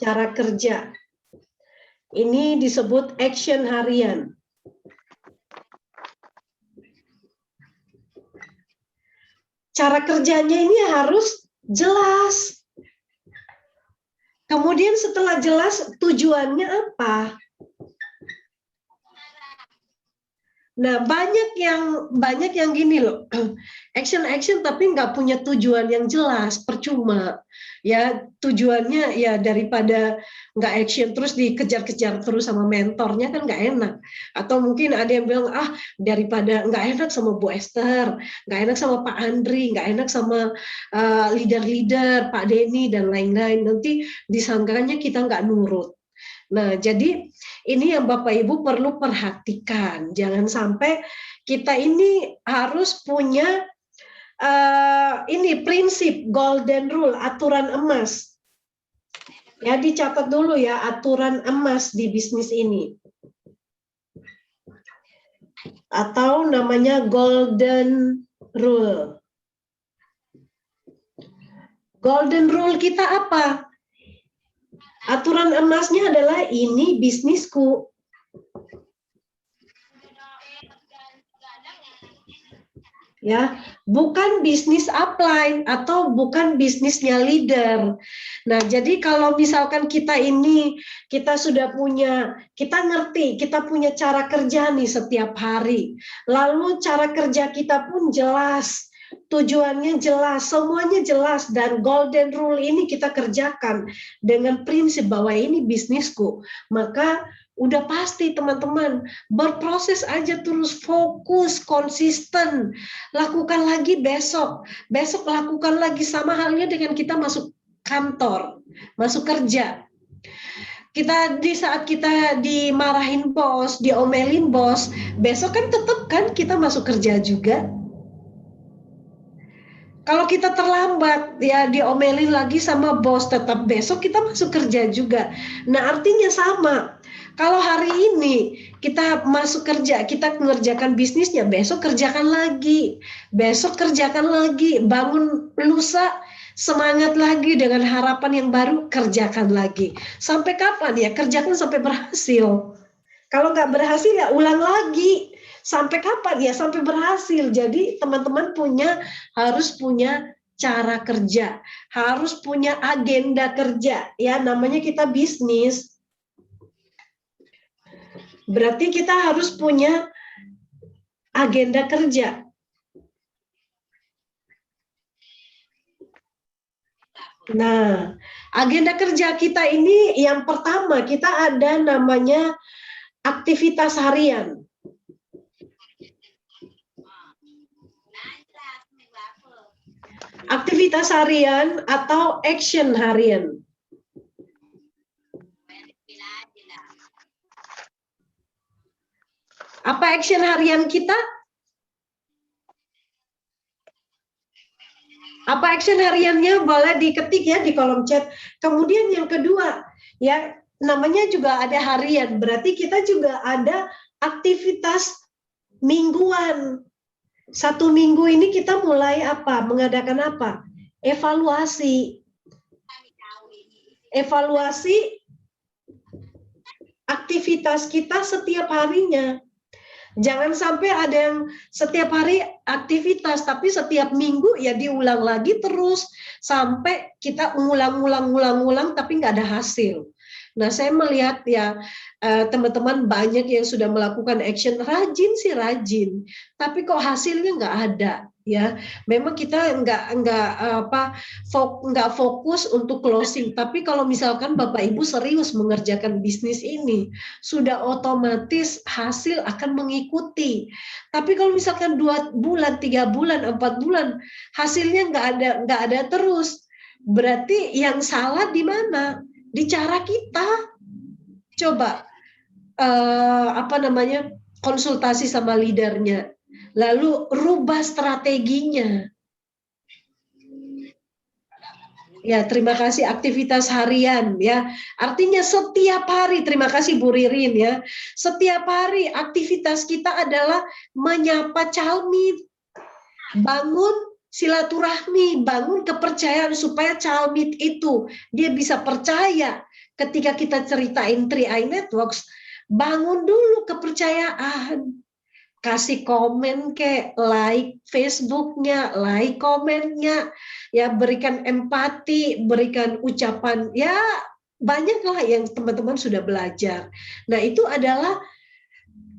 Cara kerja. Ini disebut action harian. Cara kerjanya ini harus jelas. Kemudian setelah jelas tujuannya apa? Nah, banyak yang gini loh, action tapi nggak punya tujuan yang jelas, percuma. Ya tujuannya ya daripada nggak action terus dikejar-kejar terus sama mentornya kan nggak enak. Atau mungkin ada yang bilang daripada nggak enak sama Bu Esther, nggak enak sama Pak Andri, nggak enak sama leader-leader Pak Denny dan lain-lain. Nanti disangkanya kita nggak nurut. Nah, jadi ini yang Bapak Ibu perlu perhatikan. Jangan sampai kita ini harus punya ini prinsip golden rule, aturan emas. Ya, dicatat dulu ya, aturan emas di bisnis ini. atau namanya golden rule. Golden rule kita apa? Aturan emasnya adalah ini bisnisku. Ya, bukan bisnis upline atau bukan bisnisnya leader. Nah, jadi kalau misalkan kita sudah punya, kita ngerti, kita punya cara kerja nih setiap hari. Lalu cara kerja kita pun jelas, tujuannya jelas, semuanya jelas, dan golden rule ini kita kerjakan dengan prinsip bahwa ini bisnisku. Maka udah pasti teman-teman, berproses aja terus, fokus, konsisten, lakukan lagi besok lakukan lagi, sama halnya dengan kita masuk kantor, masuk kerja. Di saat kita dimarahin bos, diomelin bos, besok kan tetap kan kita masuk kerja juga. Kalau kita terlambat, ya diomelin lagi sama bos, tetap besok kita masuk kerja juga. Nah, artinya sama. Kalau hari ini kita masuk kerja, kita mengerjakan bisnisnya, besok kerjakan lagi. Besok kerjakan lagi, bangun lusa, semangat lagi dengan harapan yang baru, kerjakan lagi. Sampai kapan ya? Kerjakan sampai berhasil. Kalau nggak berhasil ya ulang lagi. Sampai kapan ya? Sampai berhasil. Jadi teman-teman harus punya cara kerja, harus punya agenda kerja. Ya, namanya kita bisnis. Berarti kita harus punya agenda kerja. Nah, agenda kerja kita ini yang pertama, kita ada namanya aktivitas harian. Aktivitas harian atau action harian. Apa action harian kita? Apa action hariannya? Boleh diketik ya di kolom chat. Kemudian yang kedua, ya namanya juga ada harian. Berarti kita juga ada aktivitas mingguan. 1 minggu ini kita mulai apa? Mengadakan apa? Evaluasi. Evaluasi aktivitas kita setiap harinya. Jangan sampai ada yang setiap hari aktivitas, tapi setiap minggu ya diulang lagi terus sampai kita ngulang tapi nggak ada hasil. Nah, saya melihat ya teman-teman banyak yang sudah melakukan action, rajin sih rajin, tapi kok hasilnya nggak ada. Ya, memang kita nggak fokus untuk closing. Tapi kalau misalkan Bapak Ibu serius mengerjakan bisnis ini, sudah otomatis hasil akan mengikuti. Tapi kalau misalkan 2 bulan, 3 bulan, 4 bulan, hasilnya nggak ada terus, berarti yang salah di mana? Di cara kita. Coba konsultasi sama leadernya. Lalu rubah strateginya. Ya, terima kasih aktivitas harian ya. Artinya setiap hari, terima kasih Bu Ririn ya. Setiap hari aktivitas kita adalah menyapa calmit. Bangun silaturahmi, bangun kepercayaan supaya calmit itu dia bisa percaya ketika kita ceritain 3i Networks, bangun dulu kepercayaan. Kasih komen like Facebooknya, like komennya, ya berikan empati, berikan ucapan, ya banyaklah yang teman-teman sudah belajar. Nah, itu adalah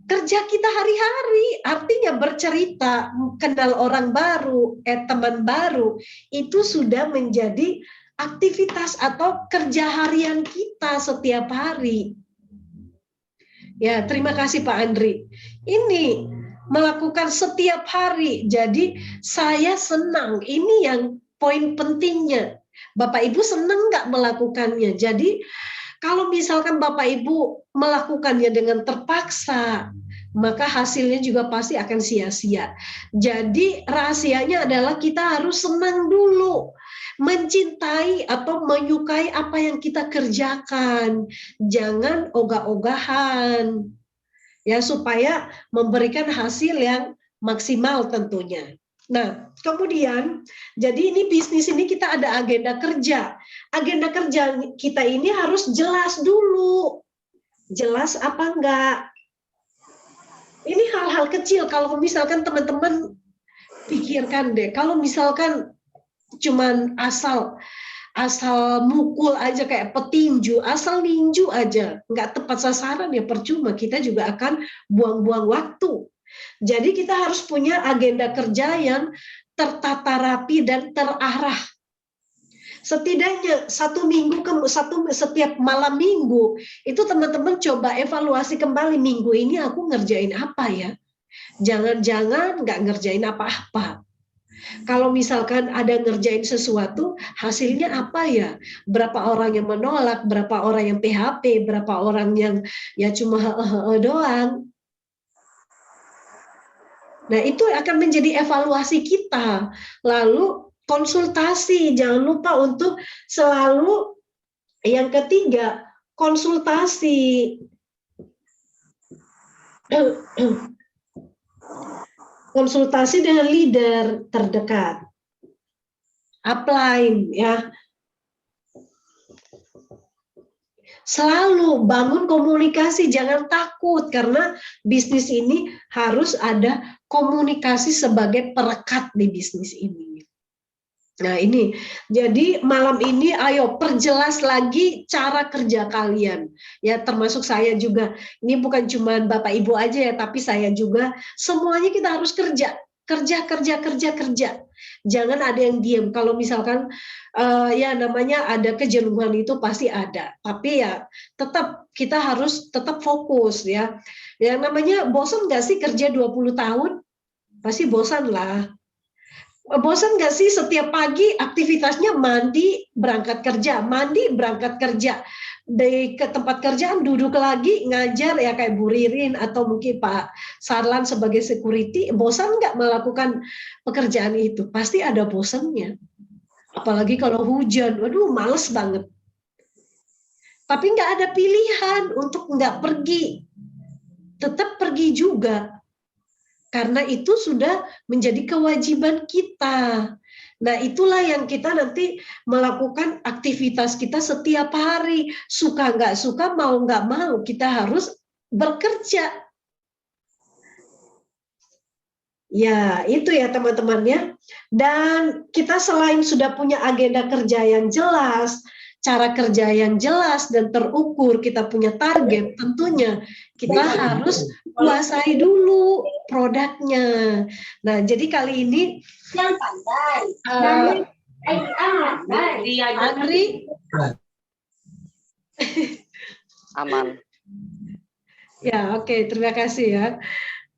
kerja kita hari-hari, artinya bercerita, kenal orang baru, teman baru, itu sudah menjadi aktivitas atau kerja harian kita setiap hari. Ya, terima kasih Pak Andri. Ini melakukan setiap hari. Jadi saya senang. Ini yang poin pentingnya. Bapak Ibu senang nggak melakukannya? Jadi kalau misalkan Bapak Ibu melakukannya dengan terpaksa, maka hasilnya juga pasti akan sia-sia. Jadi rahasianya adalah kita harus senang dulu, mencintai atau menyukai apa yang kita kerjakan. Jangan ogah-ogahan. ya supaya memberikan hasil yang maksimal tentunya. Nah, kemudian jadi ini bisnis ini kita ada agenda kerja. Agenda kerja kita ini harus jelas dulu. Jelas apa enggak? Ini hal-hal kecil kalau misalkan teman-teman pikirkan deh, kalau misalkan cuman asal mukul aja kayak petinju, asal ninju aja, nggak tepat sasaran ya percuma, kita juga akan buang-buang waktu. Jadi kita harus punya agenda kerja yang tertata rapi dan terarah. Setidaknya setiap malam minggu itu teman-teman coba evaluasi kembali, minggu ini aku ngerjain apa ya? Jangan-jangan nggak ngerjain apa-apa. Kalau misalkan ada ngerjain sesuatu, hasilnya apa ya? Berapa orang yang menolak, berapa orang yang PHP, berapa orang yang ya cuma doang. Nah, itu akan menjadi evaluasi kita. Lalu konsultasi, jangan lupa untuk selalu yang ketiga, konsultasi. Konsultasi dengan leader terdekat. Upline ya. Selalu bangun komunikasi, jangan takut karena bisnis ini harus ada komunikasi sebagai perekat di bisnis ini. Nah ini, jadi malam ini ayo perjelas lagi cara kerja kalian. Ya termasuk saya juga, ini bukan cuma Bapak Ibu aja ya, tapi saya juga, semuanya kita harus kerja. Kerja. Jangan ada yang diam. Kalau misalkan ya namanya ada kejenuhan itu pasti ada. Tapi ya tetap kita harus tetap fokus ya. Yang namanya bosan nggak sih kerja 20 tahun? Pasti bosan lah. Bosan nggak sih setiap pagi aktivitasnya mandi, berangkat kerja, ke tempat kerjaan duduk lagi ngajar ya kayak Bu Ririn atau mungkin Pak Sarlan sebagai security, bosan nggak melakukan pekerjaan itu? Pasti ada bosannya. Apalagi kalau hujan, waduh males banget. Tapi nggak ada pilihan untuk nggak pergi, tetap pergi juga. Karena itu sudah menjadi kewajiban kita. Nah, itulah yang kita nanti melakukan aktivitas kita setiap hari. Suka nggak suka, mau nggak mau, kita harus bekerja. Ya, itu ya teman-teman ya. Dan kita selain sudah punya agenda kerja yang jelas, cara kerja yang jelas dan terukur, kita punya target, tentunya kita harus kuasai dulu produknya. Nah, jadi kali ini yang pandai. Andri Aman. ya, oke, terima kasih ya.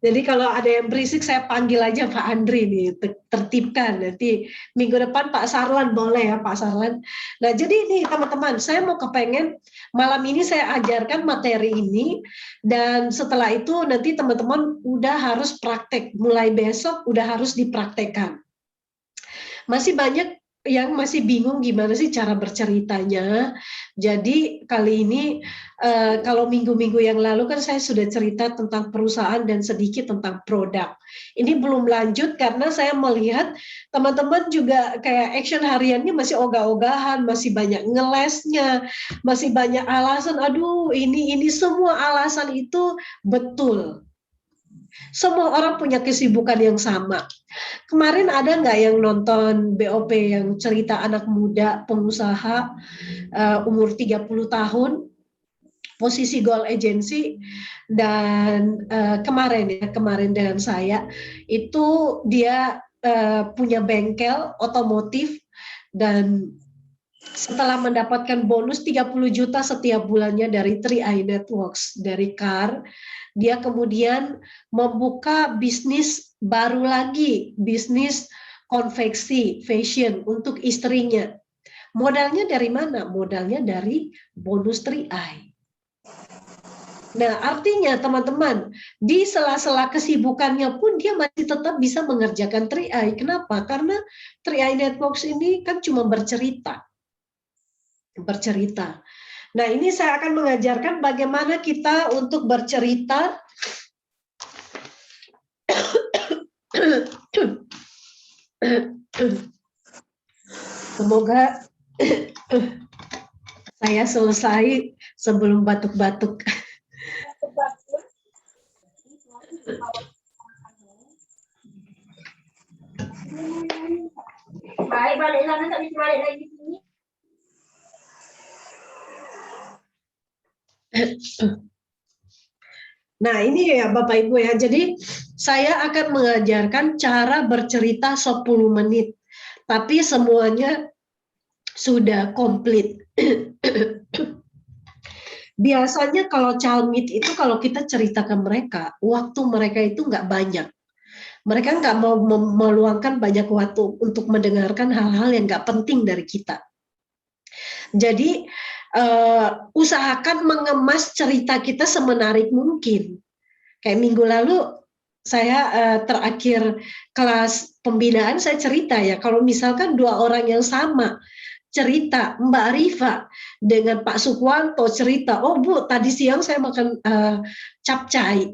Jadi kalau ada yang berisik saya panggil aja Pak Andri nih, tertibkan. Nanti minggu depan Pak Sarlan boleh ya Pak Sarlan. Nah jadi ini teman-teman, saya mau kepengen malam ini saya ajarkan materi ini dan setelah itu nanti teman-teman udah harus praktek. Mulai besok udah harus dipraktekkan. Masih banyak yang masih bingung gimana sih cara berceritanya. Jadi kali ini kalau minggu-minggu yang lalu kan saya sudah cerita tentang perusahaan dan sedikit tentang produk. Ini belum lanjut karena saya melihat teman-teman juga kayak action hariannya masih ogah-ogahan, masih banyak ngelesnya, masih banyak alasan. Aduh, ini semua alasan itu betul. Semua orang punya kesibukan yang sama. Kemarin ada nggak yang nonton BOP yang cerita anak muda pengusaha umur 30 tahun, posisi Goal Agency, dan kemarin dengan saya, itu dia punya bengkel otomotif dan setelah mendapatkan bonus 30 juta setiap bulannya dari 3i Networks, dari CAR, dia kemudian membuka bisnis baru lagi, bisnis konveksi fashion untuk istrinya. Modalnya dari mana? Modalnya dari bonus 3i. Nah, artinya teman-teman, di sela-sela kesibukannya pun dia masih tetap bisa mengerjakan 3i. Kenapa? Karena 3i Networks ini kan cuma bercerita. Nah, ini saya akan mengajarkan bagaimana kita untuk bercerita semoga saya selesai sebelum batuk-batuk. Baik, balik sana tak bisa balik lagi sini. Nah, ini ya Bapak Ibu ya. Jadi saya akan mengajarkan cara bercerita 10 menit. Tapi semuanya sudah komplit. Biasanya kalau calmit itu kalau kita cerita ke mereka, waktu mereka itu nggak banyak. Mereka nggak mau meluangkan banyak waktu untuk mendengarkan hal-hal yang nggak penting dari kita. Jadi usahakan mengemas cerita kita semenarik mungkin. Kayak minggu lalu saya terakhir kelas pembinaan saya cerita ya, kalau misalkan 2 orang yang sama cerita, Mbak Rifa dengan Pak Sukwanto cerita, oh Bu tadi siang saya makan capcay.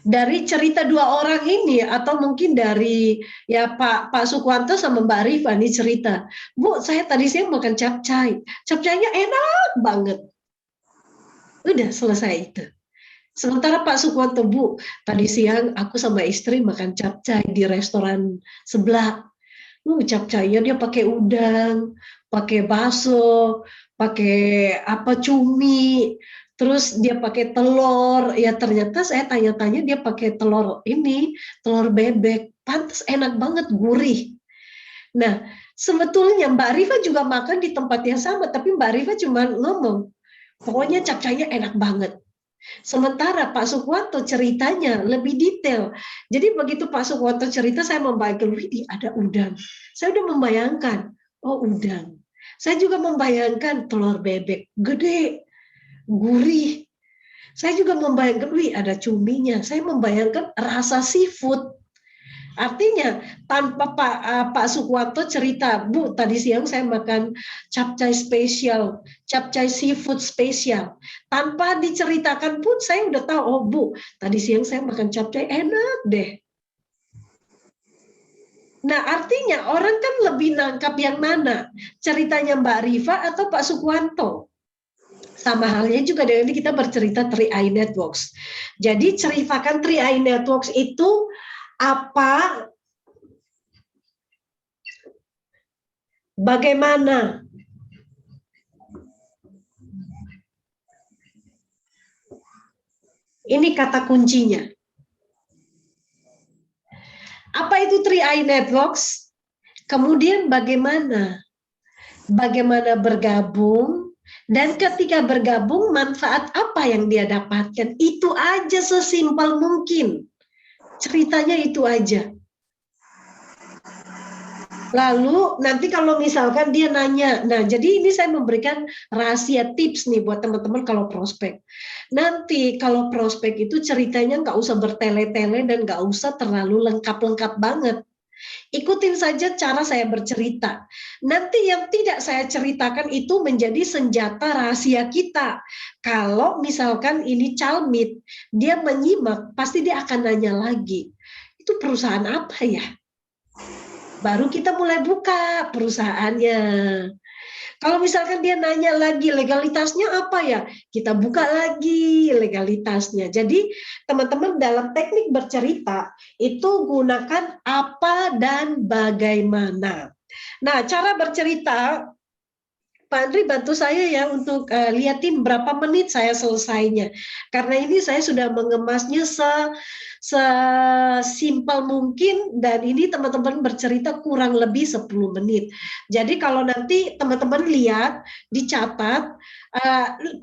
Dari cerita 2 orang ini atau mungkin dari ya Pak Sukwanto sama Mbak Rifa nih cerita, Bu saya tadi siang makan capcay, capcaynya enak banget. Udah selesai itu. Sementara Pak Sukwanto, Bu tadi siang aku sama istri makan capcay di restoran sebelah. Capcaynya dia pakai udang, pakai bakso, pakai apa cumi, terus dia pakai telur. Ya ternyata saya tanya-tanya dia pakai telur ini, telur bebek. Pantas enak banget, gurih. Nah, sebetulnya Mbak Rifa juga makan di tempat yang sama, tapi Mbak Rifa cuma ngomong, pokoknya capcaynya enak banget. Sementara Pak Sukwanto ceritanya lebih detail. Jadi begitu Pak Sukwanto cerita, saya membayangkan, wih ada udang. Saya udah membayangkan, oh udang. Saya juga membayangkan telur bebek, gede, gurih. Saya juga membayangkan, wih ada cuminya. Saya membayangkan rasa seafood. Artinya tanpa Pak Sukwanto cerita, Bu tadi siang saya makan capcay spesial, capcay seafood spesial. Tanpa diceritakan pun saya udah tahu, oh Bu tadi siang saya makan capcay enak deh. Nah artinya orang kan lebih nangkap yang mana? Ceritanya Mbak Rifa atau Pak Sukwanto? Sama halnya juga dengan kita bercerita 3i Networks. Jadi ceritakan 3i Networks itu apa, bagaimana, ini kata kuncinya. Apa itu 3i Networks? Kemudian bagaimana? Bagaimana bergabung, dan ketika bergabung manfaat apa yang dia dapatkan? Itu aja, sesimpel mungkin. Ceritanya itu aja. Lalu nanti kalau misalkan dia nanya, nah jadi ini saya memberikan rahasia tips nih buat teman-teman kalau prospek. Nanti kalau prospek itu ceritanya nggak usah bertele-tele dan nggak usah terlalu lengkap-lengkap banget. Ikutin saja cara saya bercerita. Nanti yang tidak saya ceritakan itu menjadi senjata rahasia kita. Kalau misalkan ini calmit, dia menyimak, pasti dia akan nanya lagi. Itu perusahaan apa ya? Baru kita mulai buka perusahaannya. Kalau misalkan dia nanya lagi legalitasnya apa ya, kita buka lagi legalitasnya. Jadi teman-teman dalam teknik bercerita itu gunakan apa dan bagaimana. Nah, cara bercerita, Pak Andri bantu saya ya untuk liatin berapa menit saya selesainya. Karena ini saya sudah mengemasnya sesimpel mungkin, dan ini teman-teman bercerita kurang lebih 10 menit. Jadi kalau nanti teman-teman lihat, dicatat,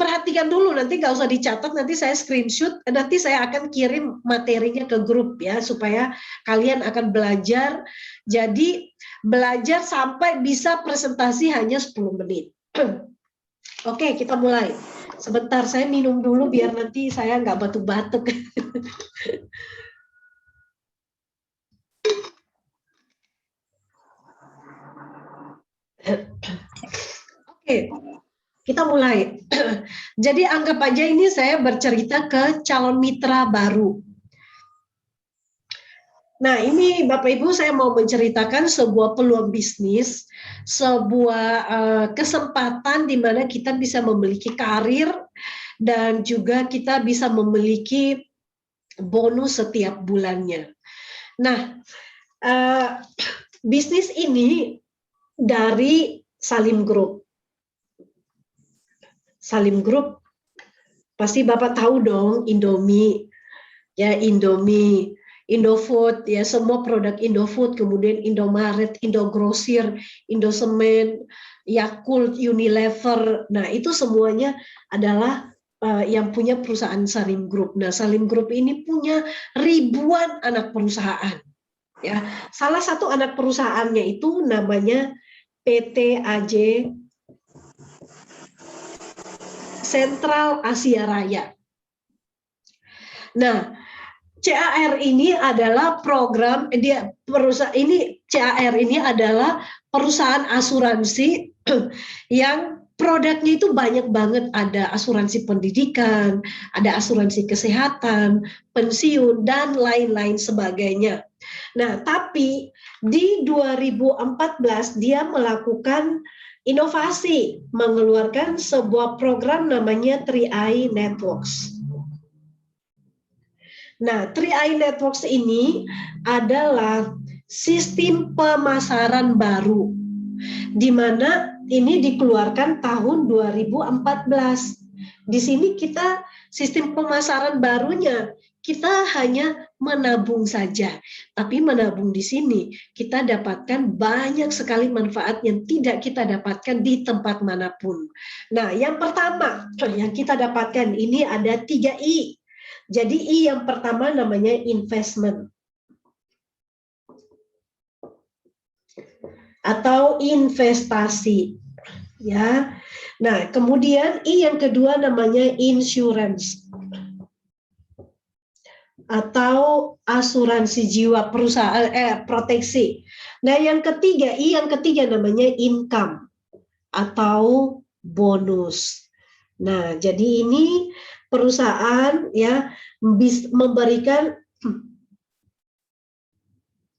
perhatikan dulu, nanti nggak usah dicatat, nanti saya screenshot, nanti saya akan kirim materinya ke grup ya, supaya kalian akan belajar. Jadi belajar sampai bisa presentasi hanya 10 menit. Oke, kita mulai. Sebentar, saya minum dulu biar nanti saya nggak batuk-batuk. Oke, Kita mulai. Jadi anggap aja ini saya bercerita ke calon mitra baru. Nah, ini Bapak Ibu saya mau menceritakan sebuah peluang bisnis, sebuah kesempatan di mana kita bisa memiliki karir dan juga kita bisa memiliki bonus setiap bulannya. Nah, bisnis ini dari Salim Group. Salim Group pasti Bapak tahu dong, Indomie, ya Indomie, Indofood, ya semua produk Indofood, kemudian Indomaret, Indogrosir, Indosemen, Yakult, Unilever. Nah, itu semuanya adalah yang punya perusahaan Salim Group. Nah, Salim Group ini punya ribuan anak perusahaan. Ya, salah satu anak perusahaannya itu namanya PT AJ Sentral Asia Raya. Nah, CAR ini adalah program CAR ini adalah perusahaan asuransi yang produknya itu banyak banget, ada asuransi pendidikan, ada asuransi kesehatan, pensiun dan lain-lain sebagainya. Nah, tapi di 2014 dia melakukan inovasi, mengeluarkan sebuah program namanya 3i Networks. Nah, 3i Networks ini adalah sistem pemasaran baru, di mana ini dikeluarkan tahun 2014. Di sini kita sistem pemasaran barunya, kita hanya menabung saja. Tapi menabung di sini, kita dapatkan banyak sekali manfaat yang tidak kita dapatkan di tempat manapun. Nah, yang pertama yang kita dapatkan ini ada 3I. Jadi I yang pertama namanya investment atau investasi, ya. Nah, kemudian I yang kedua namanya insurance atau asuransi jiwa perusahaan, proteksi. Nah, yang ketiga I yang ketiga namanya income atau bonus. Nah, jadi ini perusahaan ya memberikan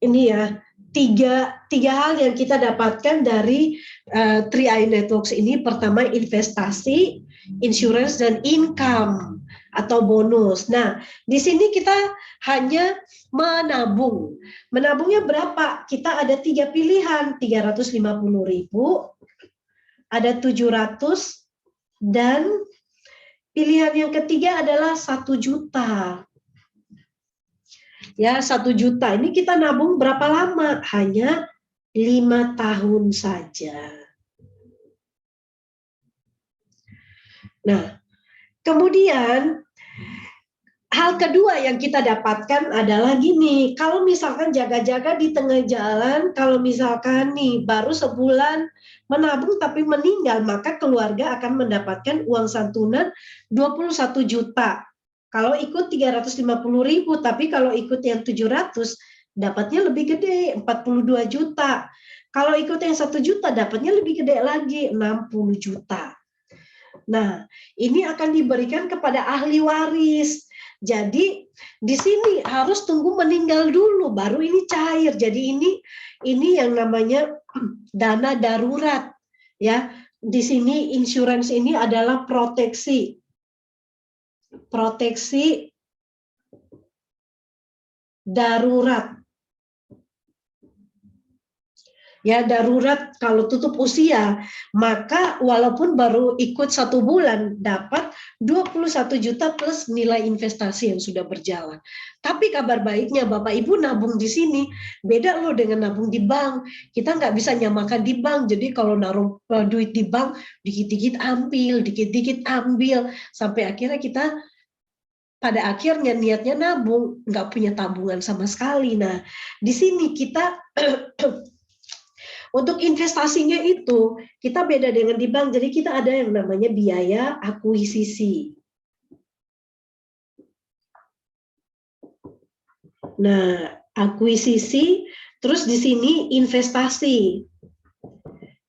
ini ya tiga hal yang kita dapatkan dari 3i Networks ini. Pertama investasi, insurance dan income atau bonus. Nah, di sini kita hanya menabung. Menabungnya berapa? Kita ada 3 pilihan, 350.000, ada 700 dan pilihan yang ketiga adalah 1 juta. Ya, 1 juta. Ini kita nabung berapa lama? Hanya 5 tahun saja. Nah, kemudian hal kedua yang kita dapatkan adalah gini, kalau misalkan jaga-jaga di tengah jalan, kalau misalkan nih baru sebulan menabung tapi meninggal, maka keluarga akan mendapatkan uang santunan 21 juta. Kalau ikut 350.000, tapi kalau ikut yang 700 dapatnya lebih gede, 42 juta. Kalau ikut yang 1 juta dapatnya lebih gede lagi, 60 juta. Nah, ini akan diberikan kepada ahli waris. Jadi di sini harus tunggu meninggal dulu baru ini cair. Jadi ini yang namanya dana darurat, ya. Di sini insurance ini adalah proteksi darurat. Ya, darurat kalau tutup usia, maka walaupun baru ikut 1 bulan dapat 21 juta plus nilai investasi yang sudah berjalan. Tapi kabar baiknya Bapak Ibu nabung di sini beda loh dengan nabung di bank. Kita nggak bisa nyamakan di bank. Jadi kalau naruh duit di bank dikit-dikit ambil, sampai akhirnya kita pada akhirnya niatnya nabung, nggak punya tabungan sama sekali. Nah, di sini kita untuk investasinya itu kita beda dengan di bank. Jadi kita ada yang namanya biaya akuisisi. Nah, akuisisi, terus di sini investasi.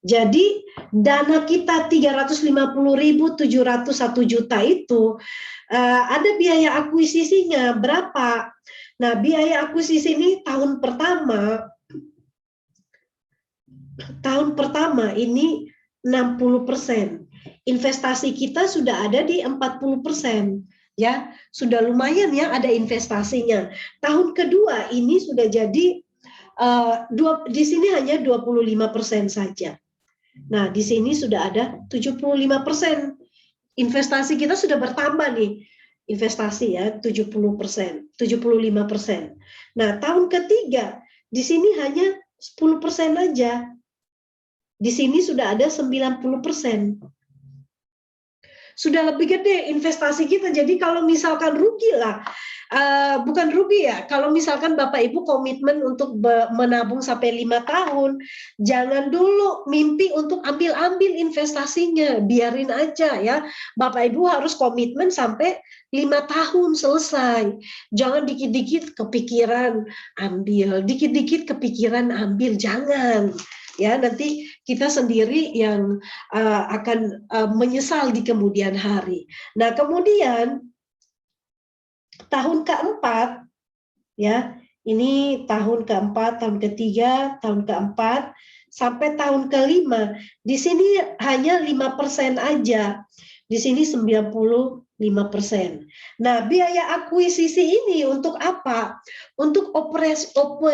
Jadi dana kita 350.701 juta itu ada biaya akuisisinya berapa? Nah, biaya akuisisi ini tahun pertama ini 60%. Investasi kita sudah ada di 40%. Ya, sudah lumayan ya ada investasinya. Tahun kedua ini sudah jadi di sini hanya 25% saja. Nah, di sini sudah ada 75%. Investasi kita sudah bertambah nih. Investasi ya 70%, 75%. Nah, tahun ketiga di sini hanya 10% aja. Di sini sudah ada 90%. Sudah lebih gede investasi kita. Jadi kalau misalkan rugi lah, bukan rugi ya, kalau misalkan Bapak Ibu komitmen untuk menabung sampai 5 tahun, jangan dulu mimpi untuk ambil investasinya, biarin aja ya. Bapak Ibu harus komitmen sampai 5 tahun selesai. Jangan dikit-dikit kepikiran ambil, dikit-dikit kepikiran ambil, jangan. Ya, nanti kita sendiri yang akan menyesal di kemudian hari. Nah, kemudian tahun keempat, ya, ini tahun keempat, tahun ketiga, tahun keempat, sampai tahun kelima. Di sini hanya 5% aja. Di sini 95%. Nah, biaya akuisisi ini untuk apa? Untuk operasional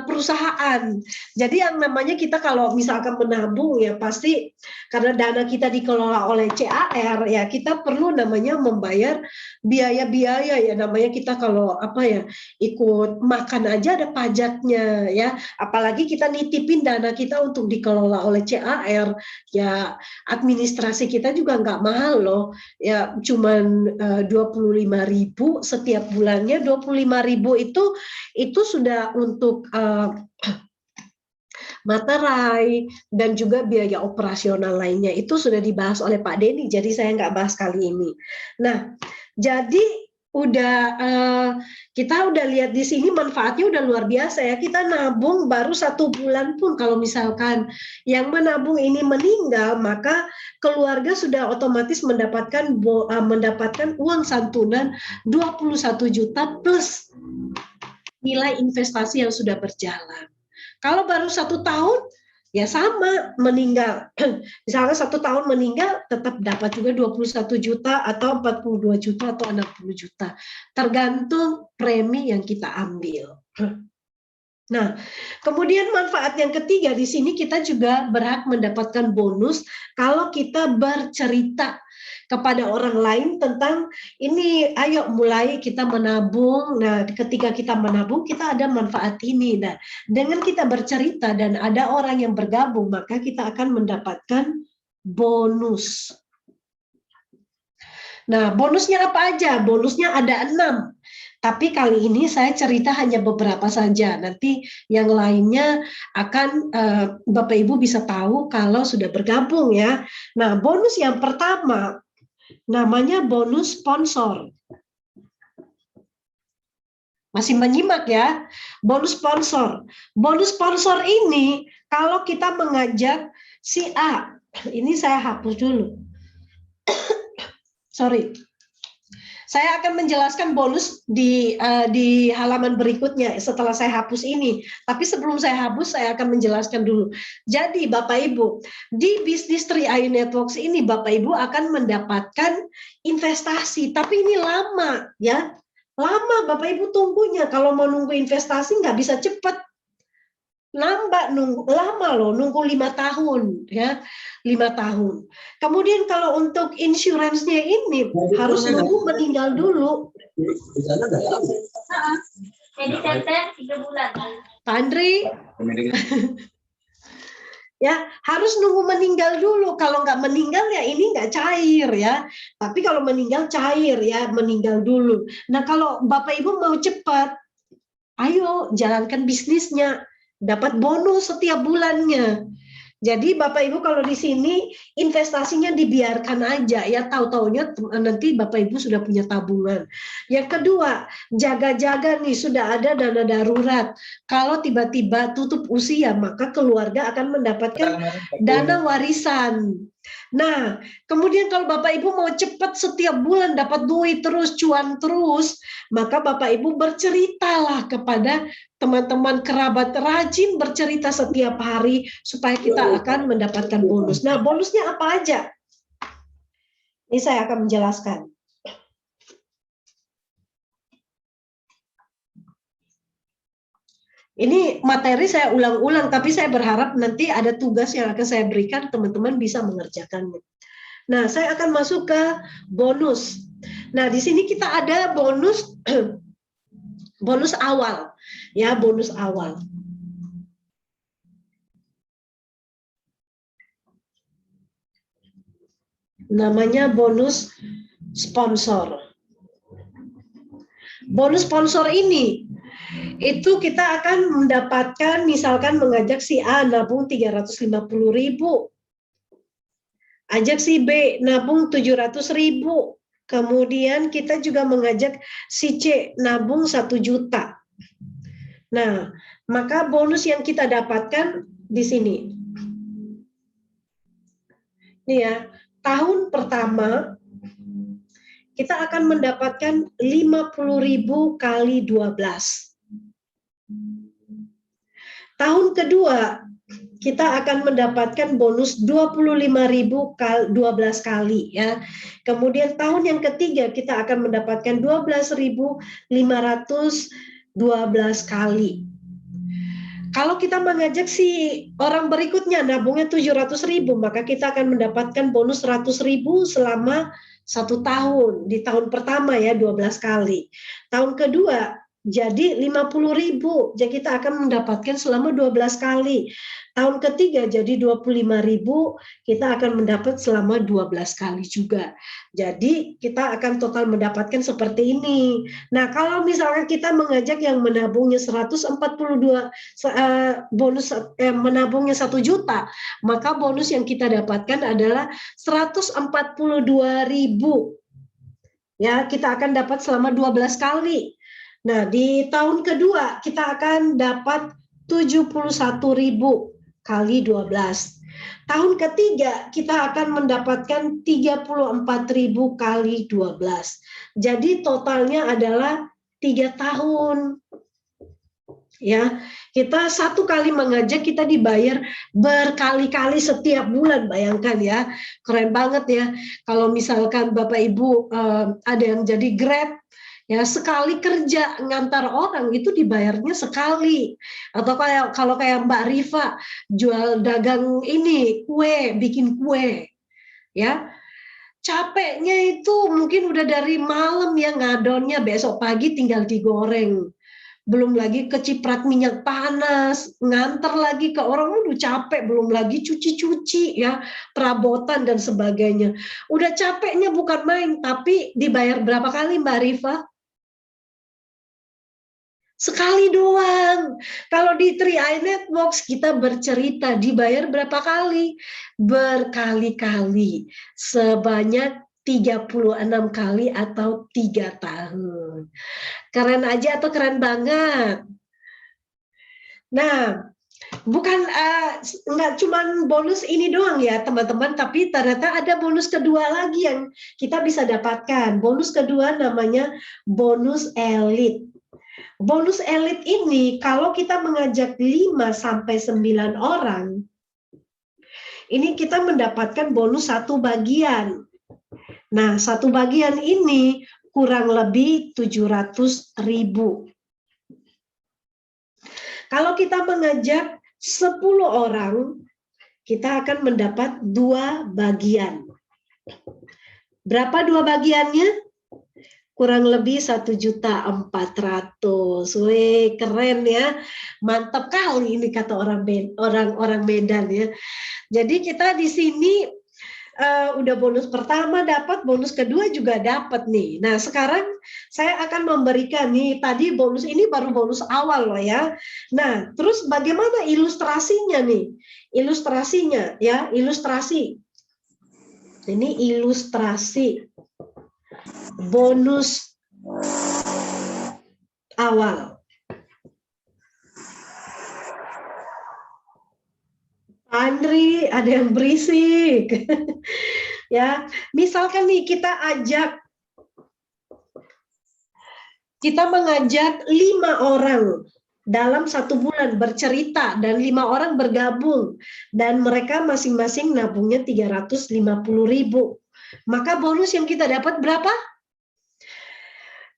perusahaan. Jadi yang namanya kita kalau misalkan menabung ya pasti karena dana kita dikelola oleh CAR ya kita perlu namanya membayar biaya-biaya ya namanya kita kalau ikut makan aja ada pajaknya ya. Apalagi kita nitipin dana kita untuk dikelola oleh CAR ya administrasi kita juga nggak mahal loh ya cuman 25.000 setiap bulannya. 25.000 itu sudah untuk materai dan juga biaya operasional lainnya itu sudah dibahas oleh Pak Denny jadi saya nggak bahas kali ini. Nah jadi kita udah lihat di sini manfaatnya udah luar biasa ya. Kita nabung baru 1 bulan pun kalau misalkan yang menabung ini meninggal maka keluarga sudah otomatis mendapatkan uang santunan 21 juta plus nilai investasi yang sudah berjalan. Kalau baru 1 tahun ya sama meninggal. Misalnya 1 tahun meninggal tetap dapat juga 21 juta atau 42 juta atau 60 juta. Tergantung premi yang kita ambil. Nah, kemudian manfaat yang ketiga di sini kita juga berhak mendapatkan bonus kalau kita bercerita kepada orang lain tentang ini, ayo mulai kita menabung. Nah, ketika kita menabung kita ada manfaat ini. Nah, dengan kita bercerita dan ada orang yang bergabung, maka kita akan mendapatkan bonus. Nah, bonusnya apa aja? Bonusnya ada 6. Tapi kali ini saya cerita hanya beberapa saja. Nanti yang lainnya akan Bapak Ibu bisa tahu kalau sudah bergabung ya. Nah, bonus yang pertama namanya bonus sponsor. Masih menyimak ya? Bonus sponsor. Bonus sponsor ini kalau kita mengajak si A. Ini saya hapus dulu. Sorry. Saya akan menjelaskan bonus di halaman berikutnya setelah saya hapus ini. Tapi sebelum saya hapus, saya akan menjelaskan dulu. Jadi Bapak Ibu, di Business Tree Ayu Networks ini Bapak Ibu akan mendapatkan investasi. Tapi ini lama ya. Lama Bapak Ibu tunggunya. Kalau mau nunggu investasi nggak bisa cepat. Lama loh, nunggu 5 tahun ya, 5 tahun. Kemudian kalau untuk insurance-nya ini harus nunggu meninggal dulu. Jadi teteh 3 bulan. Pak Andri, ya harus nunggu meninggal dulu. Kalau nggak meninggal ya ini nggak cair ya. Tapi kalau meninggal cair ya, meninggal dulu. Nah kalau Bapak Ibu mau cepat, ayo jalankan bisnisnya. Dapat bonus setiap bulannya. Jadi Bapak Ibu kalau di sini investasinya dibiarkan aja ya, tahu-taunya nanti Bapak Ibu sudah punya tabungan. Yang kedua, jaga-jaga nih sudah ada dana darurat. Kalau tiba-tiba tutup usia, maka keluarga akan mendapatkan dana warisan. Nah, kemudian kalau Bapak Ibu mau cepat setiap bulan dapat duit terus, cuan terus, maka Bapak Ibu berceritalah kepada teman-teman kerabat, rajin bercerita setiap hari supaya kita akan mendapatkan bonus. Nah, bonusnya apa aja? Ini saya akan menjelaskan. Ini materi saya ulang-ulang, tapi saya berharap nanti ada tugas yang akan saya berikan, teman-teman bisa mengerjakannya. Nah, saya akan masuk ke bonus. Nah, di sini kita ada bonus bonus awal, ya, bonus awal. Namanya bonus sponsor. Bonus sponsor ini itu kita akan mendapatkan, misalkan mengajak si A nabung 350.000, ajak si B nabung 700.000, kemudian kita juga mengajak si C nabung 1 juta. Nah, maka bonus yang kita dapatkan di sini. Ini ya, tahun pertama kita akan mendapatkan 50.000 kali 12. Tahun kedua, kita akan mendapatkan bonus 25.000 kali 12 kali ya. Kemudian tahun yang ketiga kita akan mendapatkan 12.512 kali. Kalau kita mengajak si orang berikutnya nabungnya 700.000, maka kita akan mendapatkan bonus 100.000 selama 1 tahun. Di tahun pertama ya 12 kali. Tahun kedua jadi 50.000, jadi kita akan mendapatkan selama 12 kali. Tahun ketiga jadi 25.000, kita akan mendapat selama 12 kali juga. Jadi kita akan total mendapatkan seperti ini. Nah, kalau misalkan kita mengajak yang menabungnya 142 bonus menabungnya 1 juta, maka bonus yang kita dapatkan adalah 142.000. Ya, kita akan dapat selama 12 kali. Nah, di tahun kedua kita akan dapat 71.000 kali 12. Tahun ketiga kita akan mendapatkan 34.000 kali 12. Jadi totalnya adalah 3 tahun. Ya, kita 1 kali mengajak kita dibayar berkali-kali setiap bulan, bayangkan ya, keren banget ya. Kalau misalkan Bapak Ibu ada yang jadi Grab, ya sekali kerja ngantar orang itu dibayarnya sekali. Atau kalau kayak Mbak Rifa jual dagang ini kue, bikin kue, ya capeknya itu mungkin udah dari malam ya ngadonnya, besok pagi tinggal digoreng. Belum lagi keciprat minyak panas, nganter lagi ke orang, udah capek, belum lagi cuci-cuci ya, perabotan dan sebagainya. Udah capeknya bukan main, tapi dibayar berapa kali Mbak Rifa? Sekali doang. Kalau di 3i Networks kita bercerita dibayar berapa kali? Berkali-kali. Sebanyak 36 kali atau 3 tahun. Keren aja atau keren banget? Nah, bukan nggak cuma bonus ini doang ya teman-teman, tapi ternyata ada bonus kedua lagi yang kita bisa dapatkan. Bonus kedua namanya bonus elit. Bonus elit ini kalau kita mengajak 5-9 orang, ini kita mendapatkan bonus 1 bagian. Nah, 1 bagian ini kurang lebih 700.000. Kalau kita mengajak 10 orang, kita akan mendapat 2 bagian. Berapa 2 bagiannya? Kurang lebih 1.400.000. Wih, keren ya. Mantap kali ini kata orang Medan ya. Jadi kita di sini udah bonus pertama dapat, bonus kedua juga dapat nih. Nah, sekarang saya akan memberikan nih, tadi bonus ini baru bonus awal loh ya. Nah, terus bagaimana ilustrasinya nih? ilustrasinya ya, ilustrasi. Ini ilustrasi bonus awal. Andri, ada yang berisik. Ya, misalkan nih kita mengajak 5 orang dalam 1 bulan bercerita dan 5 orang bergabung dan mereka masing-masing nabungnya 350.000. Maka bonus yang kita dapat berapa?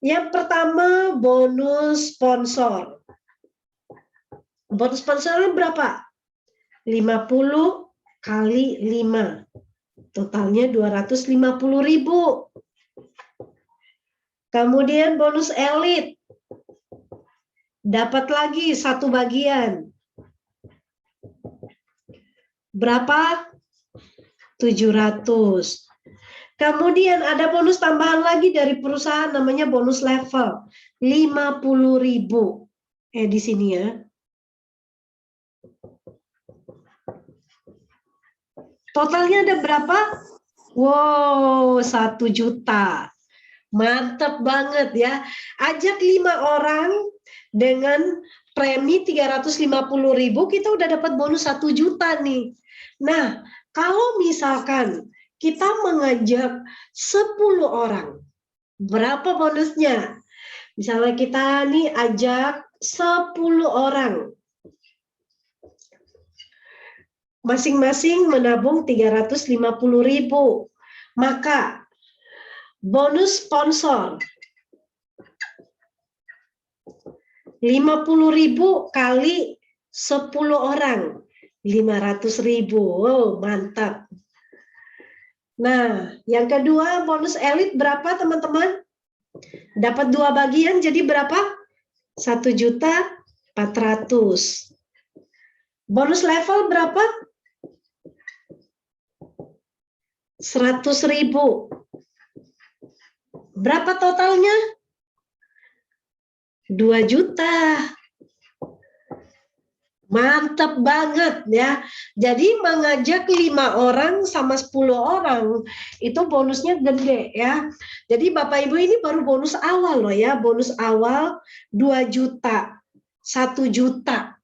Yang pertama bonus sponsor. Bonus sponsornya berapa? 50 kali 5. Totalnya 250.000. Kemudian bonus elit. Dapat lagi 1 bagian. Berapa? 700. Kemudian ada bonus tambahan lagi dari perusahaan namanya bonus level. 50.000. Di sini ya. Totalnya ada berapa? Wow, 1 juta. Mantap banget ya. Ajak 5 orang dengan premi 350.000, kita udah dapat bonus 1 juta nih. Nah, kalau misalkan kita mengajak 10 orang, berapa bonusnya? Misalnya kita nih ajak 10 orang. Masing-masing menabung 350.000. Maka bonus sponsor 50.000 kali 10 orang 500.000. Wow, mantap. Nah, yang kedua bonus elit berapa teman-teman? Dapat 2 bagian jadi berapa? 1.400.000. Bonus level berapa? 100.000. Berapa totalnya? 2 juta. Mantap banget ya. Jadi mengajak 5 orang sama 10 orang itu bonusnya gede ya. Jadi Bapak Ibu ini baru bonus awal loh ya. Bonus awal 2 juta, 1 juta.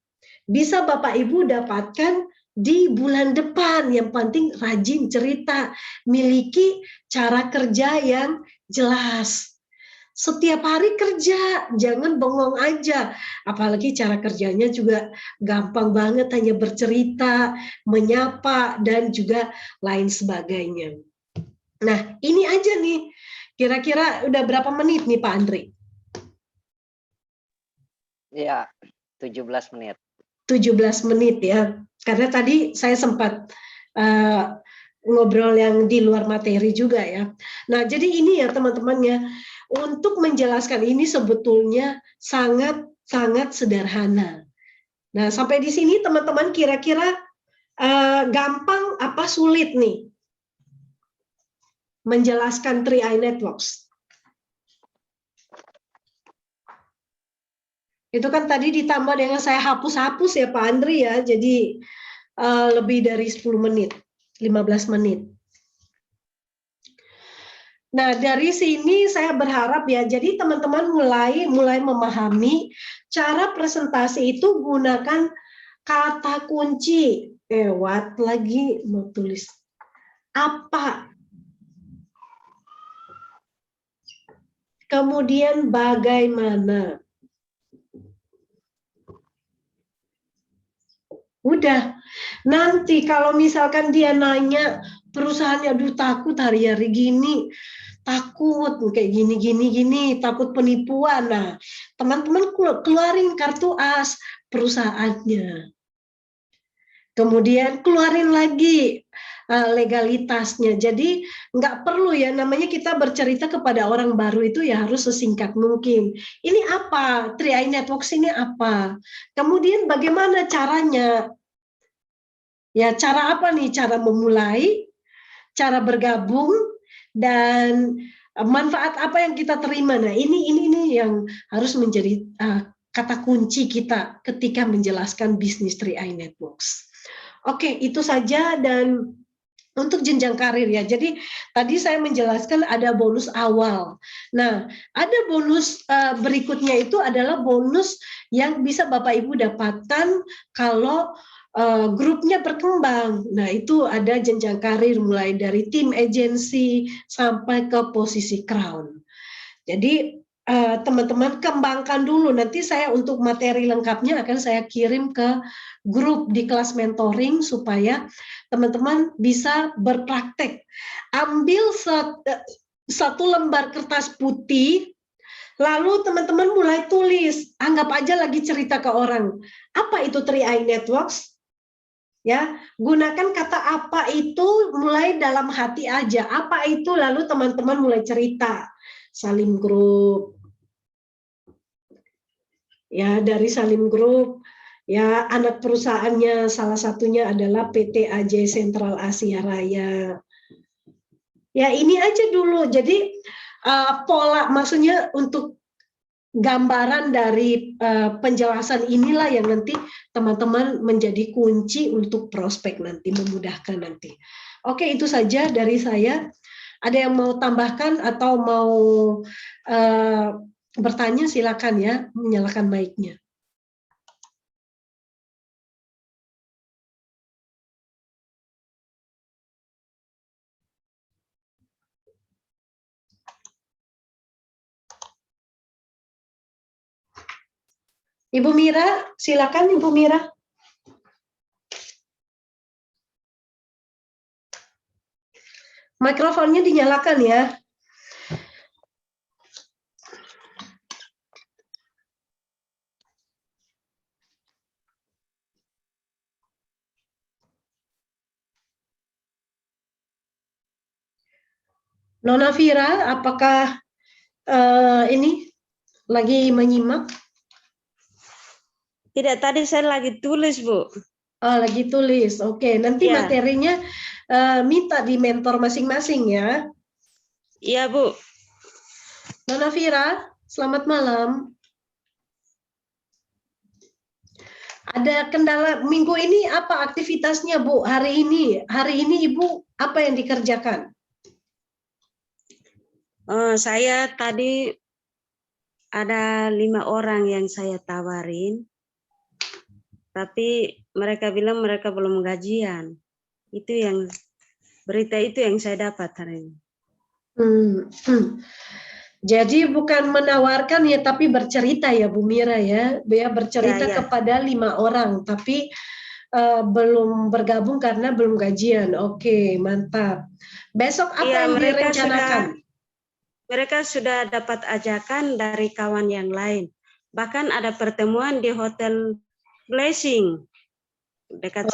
Bisa Bapak Ibu dapatkan di bulan depan. Yang penting rajin cerita, miliki cara kerja yang jelas. Setiap hari kerja, jangan bengong aja. Apalagi cara kerjanya juga gampang banget, hanya bercerita, menyapa, dan juga lain sebagainya. Nah, ini aja nih. Kira-kira udah berapa menit nih Pak Andri? Ya, 17 menit. 17 menit ya. Karena tadi saya sempat ngobrol yang di luar materi juga ya. Nah, jadi ini ya teman-teman ya. Untuk menjelaskan ini sebetulnya sangat sederhana. Nah, sampai di sini teman-teman kira-kira gampang apa sulit nih menjelaskan 3i Networks? Itu kan tadi ditambah dengan saya hapus-hapus ya Pak Andri ya, jadi lebih dari 10 menit, 15 menit. Nah, dari sini saya berharap ya, jadi teman-teman mulai memahami cara presentasi itu gunakan kata kunci. What lagi mau tulis? Apa? Kemudian bagaimana? Udah. Nanti kalau misalkan dia nanya perusahaannya, aduh takut hari-hari gini, takut kayak gini, takut penipuan. Nah, teman-teman keluarin kartu as perusahaannya. Kemudian keluarin lagi legalitasnya. Jadi nggak perlu ya, namanya kita bercerita kepada orang baru itu ya harus sesingkat mungkin. Ini apa? 3i Networks ini apa? Kemudian bagaimana caranya? Ya, cara apa nih? Cara memulai, cara bergabung, dan manfaat apa yang kita terima. Nah, ini yang harus menjadi kata kunci kita ketika menjelaskan bisnis 3i Networks. Oke, itu saja dan untuk jenjang karir ya. Jadi tadi saya menjelaskan ada bonus awal. Nah, ada bonus berikutnya itu adalah bonus yang bisa Bapak Ibu dapatkan kalau grupnya berkembang. Nah, itu ada jenjang karir mulai dari tim agency sampai ke posisi crown. Jadi teman-teman kembangkan dulu. Nanti saya untuk materi lengkapnya akan saya kirim ke grup di kelas mentoring supaya teman-teman bisa berpraktek. Ambil satu lembar kertas putih, lalu teman-teman mulai tulis. Anggap aja lagi cerita ke orang. Apa itu 3i Networks? Ya, gunakan kata apa itu mulai dalam hati aja. Apa itu lalu teman-teman mulai cerita. Salim Group. Ya, dari Salim Group, ya anak perusahaannya salah satunya adalah PT AJ Sentral Asia Raya. Ya, ini aja dulu. Jadi pola maksudnya untuk gambaran dari penjelasan inilah yang nanti teman-teman menjadi kunci untuk prospek nanti, memudahkan nanti. Oke, itu saja dari saya. Ada yang mau tambahkan atau mau bertanya, silakan ya, menyalakan mic-nya. Ibu Mira, silakan Ibu Mira. Mikrofonnya dinyalakan ya. Nona Vira, apakah ini lagi menyimak? Tidak, tadi saya lagi tulis, Bu. Oh, lagi tulis. Oke, nanti Ya. materinya minta di mentor masing-masing ya. Iya, Bu. Nona Vira, selamat malam. Ada kendala minggu ini apa aktivitasnya, Bu? Hari ini Ibu apa yang dikerjakan? Saya tadi ada 5 orang yang saya tawarin, tapi mereka bilang mereka belum gajian. Itu yang berita itu yang saya dapat hari ini. Jadi bukan menawarkan ya, tapi bercerita ya Bu Mira ya, bercerita Ya. kepada 5 orang, tapi belum bergabung karena belum gajian. Oke, mantap. Besok apa yang direncanakan? Mereka sudah dapat ajakan dari kawan yang lain. Bahkan ada pertemuan di Hotel Blessing dekat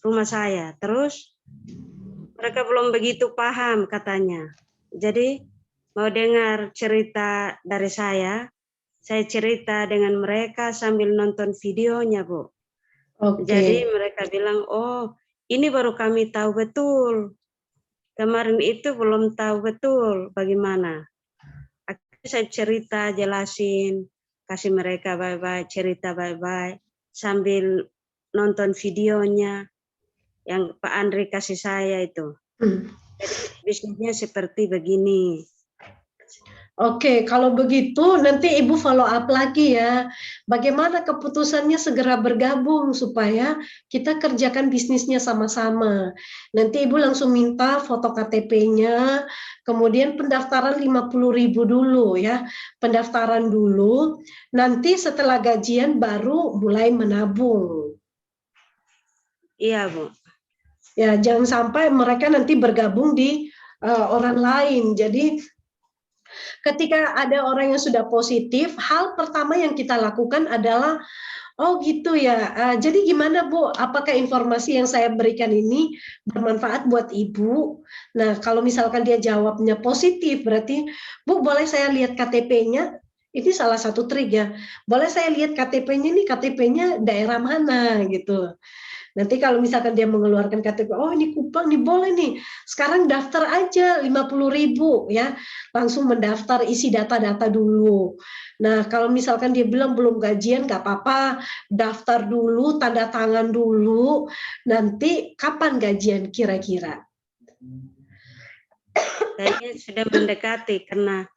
rumah saya. Terus mereka belum begitu paham katanya. Jadi mau dengar cerita dari saya cerita dengan mereka sambil nonton videonya, Bu. Jadi mereka bilang, oh ini baru kami tahu betul. Kemarin itu belum tahu betul bagaimana. Akhirnya saya cerita, jelasin, kasih mereka bye-bye, cerita bye-bye, sambil nonton videonya yang Pak Andri kasih saya itu. Jadi bisnisnya seperti begini. Oke, kalau begitu nanti Ibu follow up lagi ya. Bagaimana keputusannya segera bergabung supaya kita kerjakan bisnisnya sama-sama. Nanti Ibu langsung minta foto KTP-nya, kemudian pendaftaran 50.000 dulu ya. Pendaftaran dulu, nanti setelah gajian baru mulai menabung. Iya, Bu. Ya, jangan sampai mereka nanti bergabung di orang lain. Jadi ketika ada orang yang sudah positif, hal pertama yang kita lakukan adalah, oh gitu ya, jadi gimana Bu, apakah informasi yang saya berikan ini bermanfaat buat Ibu? Nah, kalau misalkan dia jawabnya positif, berarti Bu boleh saya lihat KTP-nya? Ini salah satu trik ya, boleh saya lihat KTP-nya nih, KTP-nya daerah mana gitu. Nanti kalau misalkan dia mengeluarkan KTP, oh ini Kupang nih, boleh nih. Sekarang daftar aja 50.000 ya. Langsung mendaftar, isi data-data dulu. Nah, kalau misalkan dia bilang belum gajian, nggak apa-apa, daftar dulu, tanda tangan dulu, nanti kapan gajian kira-kira? Kayaknya sudah mendekati karena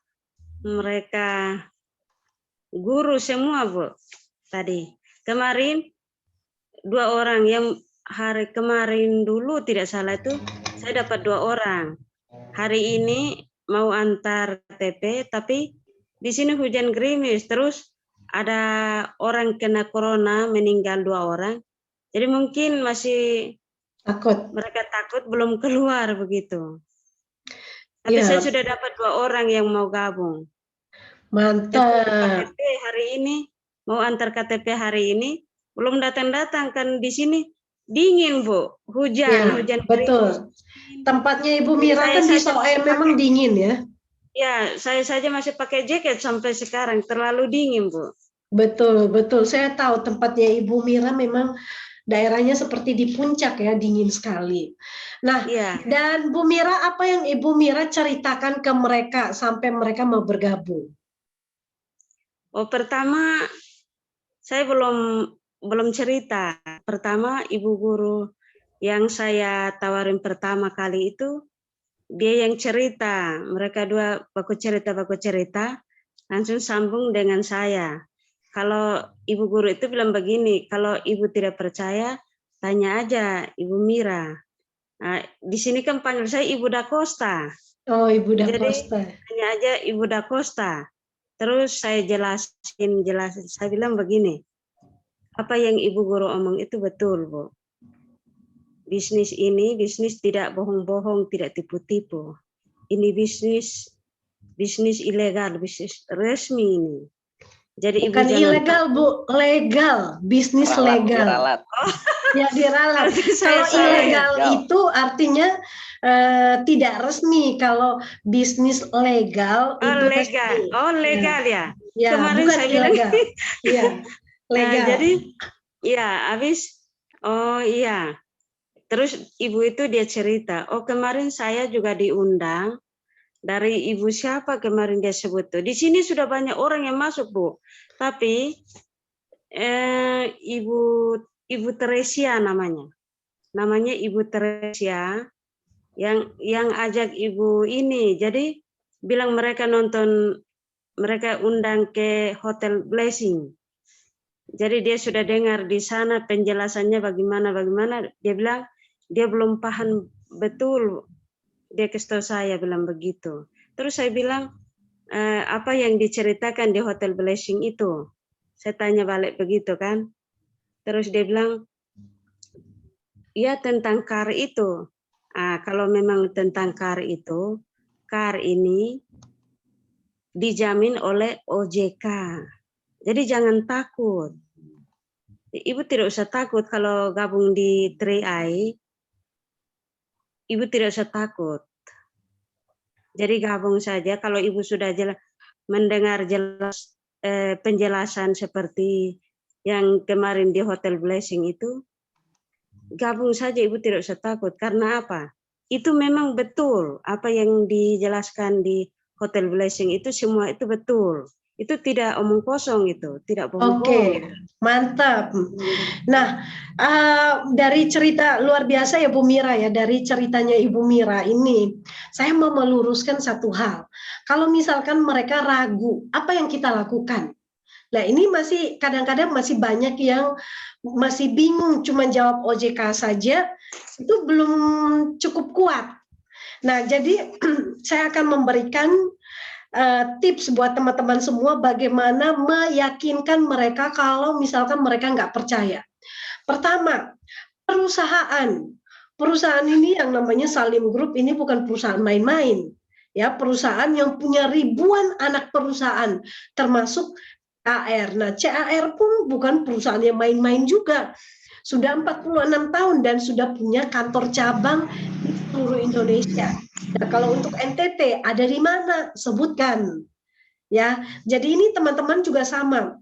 mereka guru semua, Bu. Tadi. Kemarin 2 orang yang hari kemarin dulu tidak salah itu saya dapat 2 orang. Hari ini mau antar KTP tapi di sini hujan gerimis terus ada orang kena corona meninggal 2 orang. Jadi mungkin masih Takut. mereka takut belum keluar begitu. Tapi Ya, saya sudah dapat 2 orang yang mau gabung. mantap. KTP hari ini mau antar KTP hari ini belum datang-datang kan di sini dingin, Bu. Hujan Ya, gerimis. betul. Tempatnya Ibu Jadi Mira saya kan di saja Soe masih memang pakai, dingin ya. ya saya saja masih pakai jaket sampai sekarang terlalu dingin, Bu. Betul, betul. Saya tahu tempatnya Ibu Mira memang daerahnya seperti di puncak ya, dingin sekali. Nah, Iya. dan Bu Mira, apa yang Ibu Mira ceritakan ke mereka sampai mereka mau bergabung? Oh, pertama saya belum cerita. Pertama ibu guru yang saya tawarin pertama kali itu dia yang cerita. Mereka 2 baku cerita langsung sambung dengan saya. Kalau ibu guru itu bilang begini, kalau ibu tidak percaya tanya aja Ibu Mira. Nah, di sini kan panggil saya Ibu Da Costa. Oh, Ibu Da Jadi Costa. tanya aja Ibu Da Costa. Terus saya jelasin. Saya bilang begini, apa yang Ibu guru omong itu betul, Bu. Bisnis ini bisnis tidak bohong-bohong, tidak tipu-tipu. Ini bisnis ilegal, bisnis resmi ini. Jadi Bukan Ibu jangan ilegal, Bu, legal, bisnis legal. Diralat. Ya, diralat. Saya Kalau salah ya. ilegal itu artinya tidak resmi. Kalau bisnis legal Oh, itu legal. resmi. Oh, legal ya. Ya, Kemarin bukan saya bilang ilegal. Iya, legal. Nah, jadi ya habis oh iya. Terus ibu itu dia cerita, oh kemarin saya juga diundang dari ibu siapa kemarin dia sebut tuh. Di sini sudah banyak orang yang masuk, Bu. Tapi ibu Teresia namanya. Namanya Ibu Teresia yang ajak ibu ini. Jadi bilang mereka undang ke Hotel Blessing. Jadi dia sudah dengar di sana penjelasannya bagaimana. Dia bilang dia belum paham betul. Dia kasih tahu saya bilang begitu. Terus saya bilang apa yang diceritakan di Hotel Blessing itu? Saya tanya balik begitu kan. Terus dia bilang ya tentang KAR itu. Kalau memang tentang KAR itu, KAR ini dijamin oleh OJK. Jadi jangan takut. Ibu tidak usah takut kalau gabung di 3i. Ibu tidak usah takut. Jadi gabung saja kalau ibu sudah mendengar jelas penjelasan seperti yang kemarin di Hotel Blessing itu, gabung saja, ibu tidak usah takut. Karena apa? Itu memang betul apa yang dijelaskan di Hotel Blessing itu, semua itu betul. Itu tidak omong kosong, itu tidak bohong-bohong. Oke, mantap. Nah, dari cerita luar biasa ya Bu Mira ya, dari ceritanya Ibu Mira ini, saya mau meluruskan satu hal. Kalau misalkan mereka ragu, apa yang kita lakukan? Nah, ini masih kadang-kadang masih banyak yang masih bingung, cuma jawab OJK saja, itu belum cukup kuat. Nah, jadi saya akan memberikan tips buat teman-teman semua bagaimana meyakinkan mereka kalau misalkan mereka nggak percaya. Pertama, perusahaan ini yang namanya Salim Group ini bukan perusahaan main-main, ya, perusahaan yang punya ribuan anak perusahaan termasuk CAR. Nah, CAR pun bukan perusahaan yang main-main juga. Sudah 46 tahun dan sudah punya kantor cabang di seluruh Indonesia. Nah, kalau untuk NTT ada di mana? Sebutkan. Ya, jadi ini teman-teman juga sama.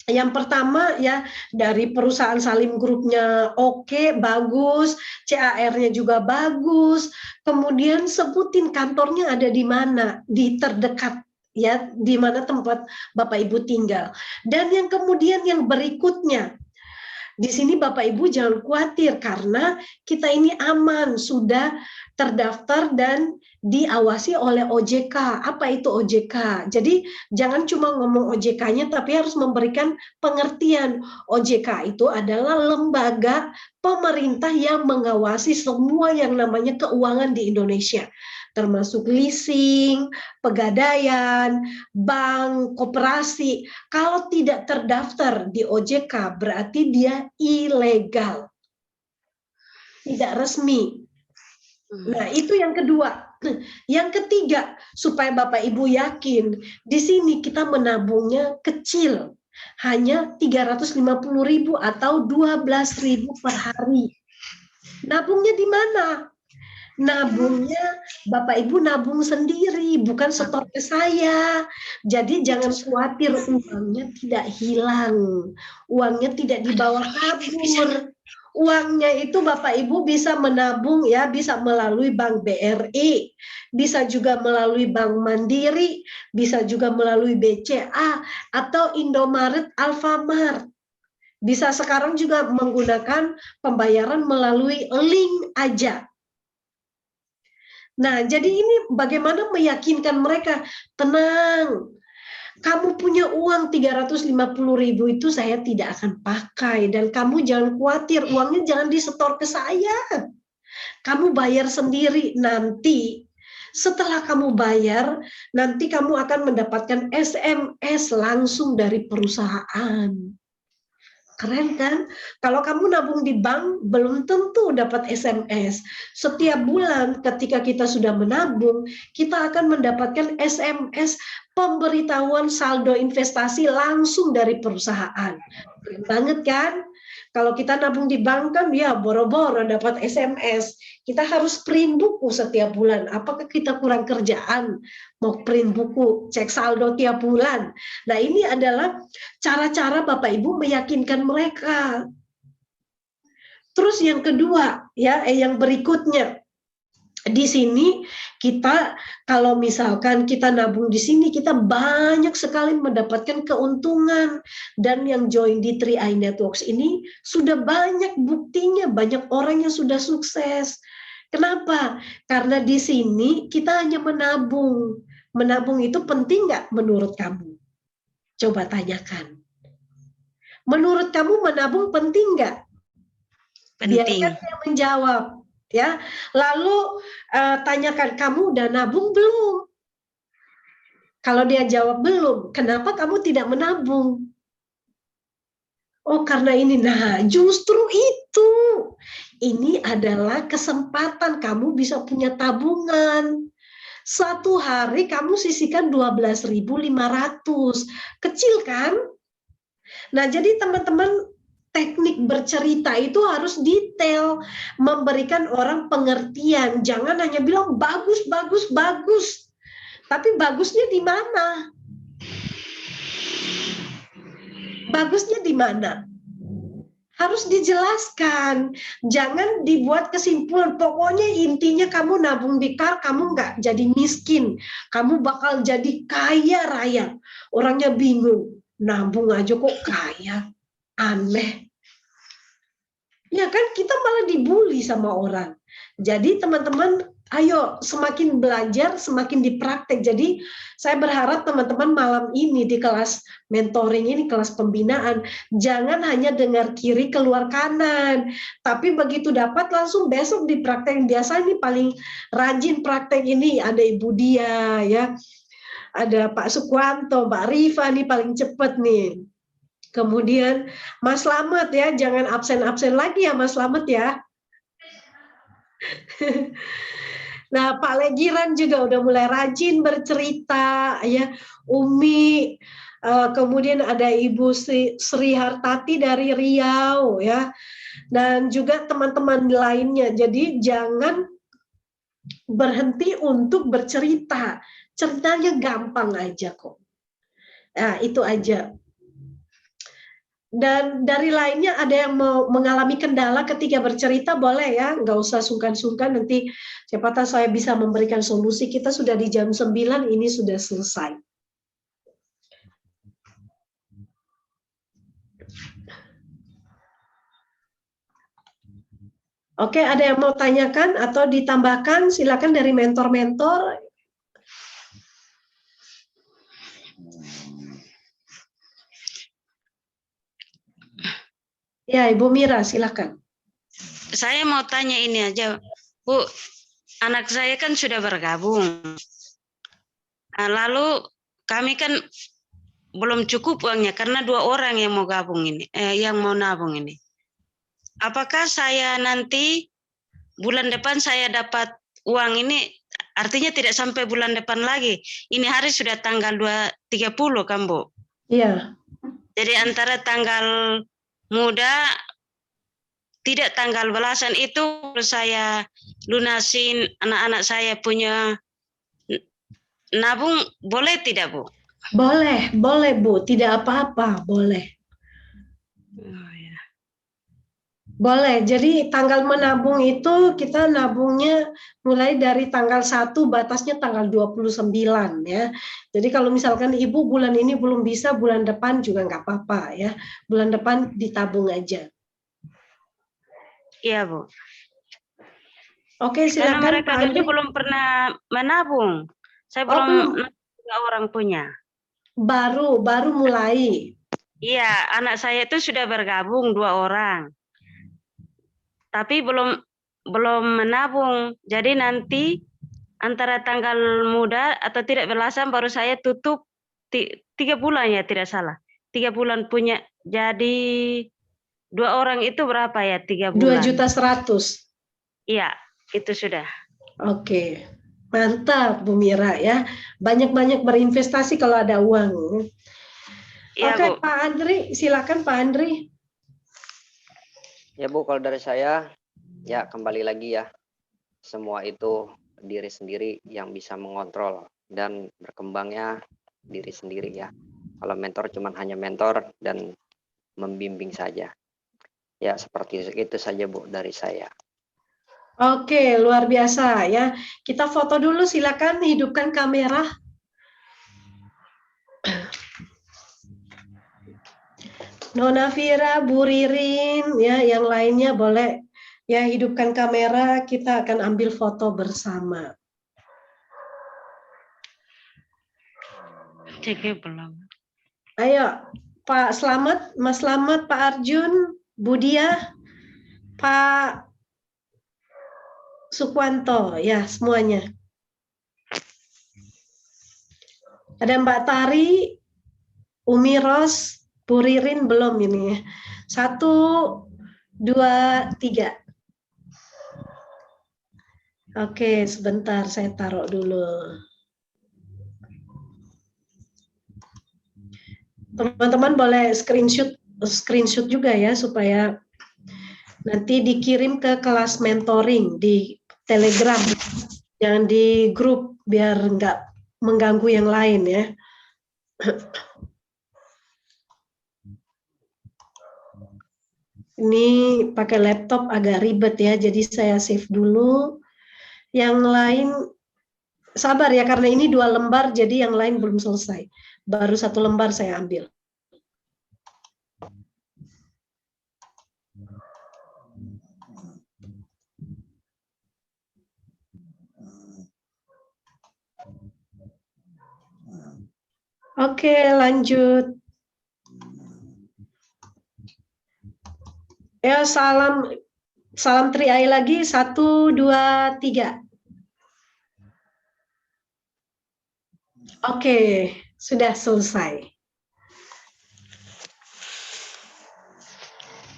Yang pertama ya dari perusahaan Salim Grupnya oke, bagus, CAR-nya juga bagus. Kemudian sebutin kantornya ada di mana, di terdekat ya di mana tempat Bapak Ibu tinggal. Dan yang kemudian yang berikutnya, di sini Bapak Ibu jangan khawatir karena kita ini aman, sudah terdaftar dan diawasi oleh OJK. Apa itu OJK? Jadi jangan cuma ngomong OJK-nya tapi harus memberikan pengertian. OJK itu adalah lembaga pemerintah yang mengawasi semua yang namanya keuangan di Indonesia, termasuk leasing, pegadaian, bank, koperasi. Kalau tidak terdaftar di OJK berarti dia ilegal, tidak resmi. Nah, itu yang kedua. Yang ketiga, supaya Bapak Ibu yakin, di sini kita menabungnya kecil, hanya 350.000 atau 12.000 per hari. Nabungnya di mana? Nabungnya Bapak Ibu nabung sendiri, bukan setor ke saya. Jadi jangan khawatir uangnya tidak hilang, uangnya tidak dibawa kabur. Uangnya itu Bapak Ibu bisa menabung ya, bisa melalui Bank BRI, bisa juga melalui Bank Mandiri, bisa juga melalui BCA atau Indomaret, Alfamart. Bisa sekarang juga menggunakan pembayaran melalui link aja. Nah, jadi ini bagaimana meyakinkan mereka, tenang, kamu punya uang 350.000 itu saya tidak akan pakai, dan kamu jangan khawatir, uangnya jangan disetor ke saya. Kamu bayar sendiri, nanti setelah kamu bayar, nanti kamu akan mendapatkan SMS langsung dari perusahaan. Keren kan? Kalau kamu nabung di bank, belum tentu dapat SMS. Setiap bulan ketika kita sudah menabung, kita akan mendapatkan SMS pemberitahuan saldo investasi langsung dari perusahaan. Keren banget kan? Kalau kita nabung di bank kan ya boro-boro dapat SMS. Kita harus print buku setiap bulan. Apakah kita kurang kerjaan? Mau print buku, cek saldo tiap bulan. Nah, ini adalah cara-cara Bapak Ibu meyakinkan mereka. Terus yang kedua, ya, yang berikutnya. Di sini kita kalau misalkan kita nabung di sini kita banyak sekali mendapatkan keuntungan, dan yang join di 3i Networks ini sudah banyak buktinya, banyak orang yang sudah sukses. Kenapa? Karena di sini kita hanya menabung. Menabung itu penting nggak menurut kamu? Coba tanyakan. Menurut kamu menabung penting nggak? Penting. Biarkan dia menjawab. Ya, lalu tanyakan, kamu udah nabung belum? Kalau dia jawab belum, kenapa kamu tidak menabung? Oh, karena ini. Nah, justru itu. Ini adalah kesempatan kamu bisa punya tabungan. Satu hari kamu sisihkan 12.500. Kecil kan? Nah, jadi teman-teman, teknik bercerita itu harus detail, memberikan orang pengertian. Jangan hanya bilang bagus, bagus, bagus. Tapi bagusnya di mana? Bagusnya di mana? Harus dijelaskan. Jangan dibuat kesimpulan. Pokoknya intinya kamu nabung di KAR, kamu nggak jadi miskin. Kamu bakal jadi kaya raya. Orangnya bingung. Nabung aja kok kaya? Aneh. Ya kan, kita malah dibully sama orang. Jadi teman-teman, ayo semakin belajar, semakin dipraktek. Jadi saya berharap teman-teman malam ini di kelas mentoring ini, kelas pembinaan, jangan hanya dengar kiri keluar kanan. Tapi begitu dapat langsung besok dipraktek. Biasa ini paling rajin praktek ini ada Ibu Dia, ya, ada Pak Sukwanto, Mbak Rifa nih paling cepat nih. Kemudian Mas Slamet ya, jangan absen-absen lagi ya Mas Slamet ya. Nah, Pak Legiran juga udah mulai rajin bercerita ya. Umi, kemudian ada Ibu Sri Hartati dari Riau ya. Dan juga teman-teman lainnya. Jadi jangan berhenti untuk bercerita. Ceritanya gampang aja kok. Nah, itu aja. Dan dari lainnya ada yang mau mengalami kendala ketika bercerita, boleh ya, nggak usah sungkan-sungkan, nanti siapa tahu saya bisa memberikan solusi. Kita sudah di jam 9, ini sudah selesai. Oke, ada yang mau tanyakan atau ditambahkan? Silakan dari mentor-mentor. Ya, Ibu Mira, silakan. Saya mau tanya ini aja, Bu. Anak saya kan sudah bergabung. Nah, lalu kami kan belum cukup uangnya karena 2 orang yang mau gabung ini, yang mau nabung ini. Apakah saya nanti bulan depan saya dapat uang ini, artinya tidak sampai bulan depan lagi. Ini hari sudah tanggal 30 kan, Bu? Iya. Jadi antara tanggal muda, tidak tanggal belasan itu saya lunasin anak-anak saya punya nabung, boleh tidak, Bu? Boleh, boleh Bu, tidak apa-apa, boleh. Boleh, jadi tanggal menabung itu kita nabungnya mulai dari tanggal 1, batasnya tanggal 29 ya. Jadi kalau misalkan Ibu bulan ini belum bisa, bulan depan juga nggak apa-apa ya. Bulan depan ditabung aja. Iya, Bu. Oke, Karena silakan mereka Pak jadi Andri. belum pernah menabung. Saya Oh, belum belum. nabung, orang punya. Baru mulai. Iya, anak saya itu sudah bergabung 2 orang. Tapi belum menabung. Jadi nanti antara tanggal muda atau tidak belasan baru saya tutup 3 bulan ya, tidak salah. 3 bulan punya. Jadi 2 orang itu berapa ya 3 bulan? 2.100.000. Iya, itu sudah. Oke. Mantap Bu Mira ya. Banyak-banyak berinvestasi kalau ada uang. Iya, Oke, Bu. Pak Andri, silakan Pak Andri. Ya Bu, kalau dari saya, ya kembali lagi ya, semua itu diri sendiri yang bisa mengontrol dan berkembangnya diri sendiri ya. Kalau mentor cuman hanya mentor dan membimbing saja. Ya seperti itu saja Bu dari saya. Oke, luar biasa ya. Kita foto dulu, silakan hidupkan kamera. Nona Vira, Bu Ririn, ya, yang lainnya boleh ya hidupkan kamera. Kita akan ambil foto bersama. Cek belum. Ayo, Pak Slamet, Mas Slamet, Pak Arjun, Bu Dia, Pak Sukwanto, ya semuanya. Ada Mbak Tari, Umi Ros, Bu Ririn belum ini ya. 1, 2, 3. Oke, sebentar saya taruh dulu. Teman-teman boleh screenshot juga ya supaya nanti dikirim ke kelas mentoring di Telegram, jangan di grup biar nggak mengganggu yang lain ya. Ini pakai laptop agak ribet ya, jadi saya save dulu. Yang lain sabar ya, karena ini 2 lembar, jadi yang lain belum selesai. Baru 1 lembar saya ambil. Oke, lanjut. Ya, salam Tri lagi. 1, 2, 3. Oke, sudah selesai.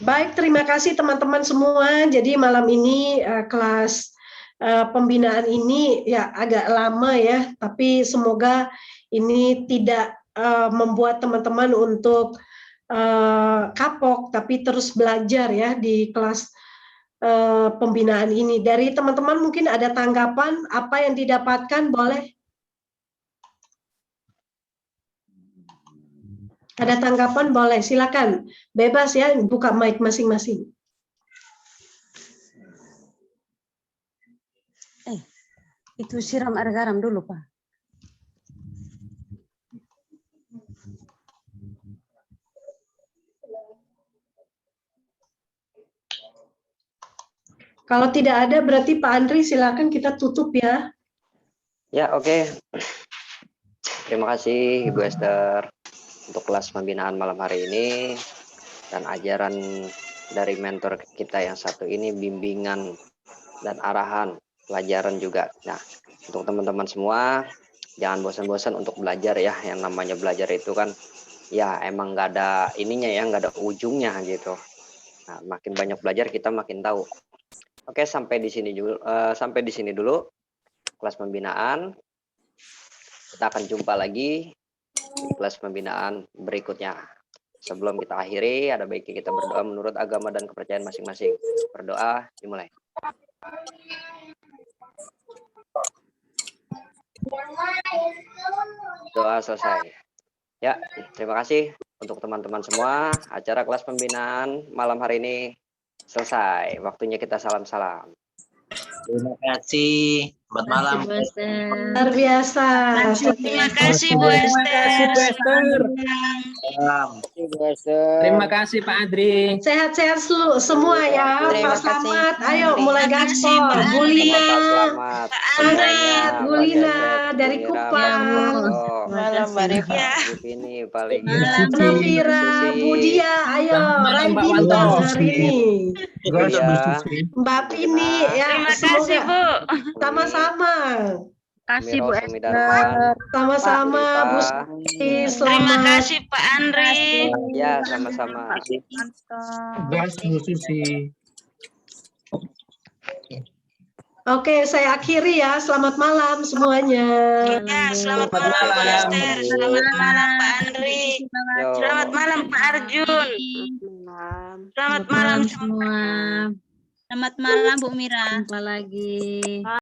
Baik, terima kasih teman-teman semua. Jadi malam ini kelas pembinaan ini ya agak lama ya, tapi semoga ini tidak membuat teman-teman untuk kapok, tapi terus belajar ya di kelas pembinaan ini. Dari teman-teman mungkin ada tanggapan apa yang didapatkan, boleh? Ada tanggapan, boleh, silakan. Bebas ya, buka mic masing-masing. Itu siram air garam dulu, Pak. Kalau tidak ada berarti Pak Andri silakan kita tutup ya. Ya, oke. Terima kasih Ibu Esther untuk kelas pembinaan malam hari ini dan ajaran dari mentor kita yang satu ini, bimbingan dan arahan pelajaran juga. Nah, untuk teman-teman semua jangan bosan-bosan untuk belajar ya. Yang namanya belajar itu kan ya emang nggak ada ininya ya, nggak ada ujungnya gitu. Nah, makin banyak belajar kita makin tahu. Oke, sampai di sini dulu kelas pembinaan. Kita akan jumpa lagi di kelas pembinaan berikutnya. Sebelum kita akhiri, ada baiknya kita berdoa menurut agama dan kepercayaan masing-masing. Berdoa, dimulai. Doa selesai. Ya, terima kasih untuk teman-teman semua. Acara kelas pembinaan malam hari ini selesai. Waktunya kita salam-salam. Terima kasih. Selamat malam. Luar biasa. Terima kasih Bu Esther. Terima kasih Pak Andri. Sehat-sehat semua ya. Terima Pak kasih. Slamet, ayo mulai Terima kasih, gaspol. Pak Bu Lina, Selamat. semangat. Bu Lina dari Kupang. Malam Mbak Rifa. Ini paling Nafira, Bu Dia, ayo raih Mbak bintang Wanto. hari ini. Ya. Mbak Pini, ya Terima kasih Bu. sama-sama. Kasih Bu Sumidarman. Esther. Sama-sama Bu Pak Susi, Terima selamat. kasih Pak Andri. Ya, sama-sama. Gas Bu Susi. Oke, saya akhiri ya. Selamat malam semuanya. Ya, selamat malam Bu Esther. Selamat malam Pak Andri. Yo. Selamat malam Pak Arjun. Selamat malam semua. Selamat malam Bu Mira. Jumpa lagi.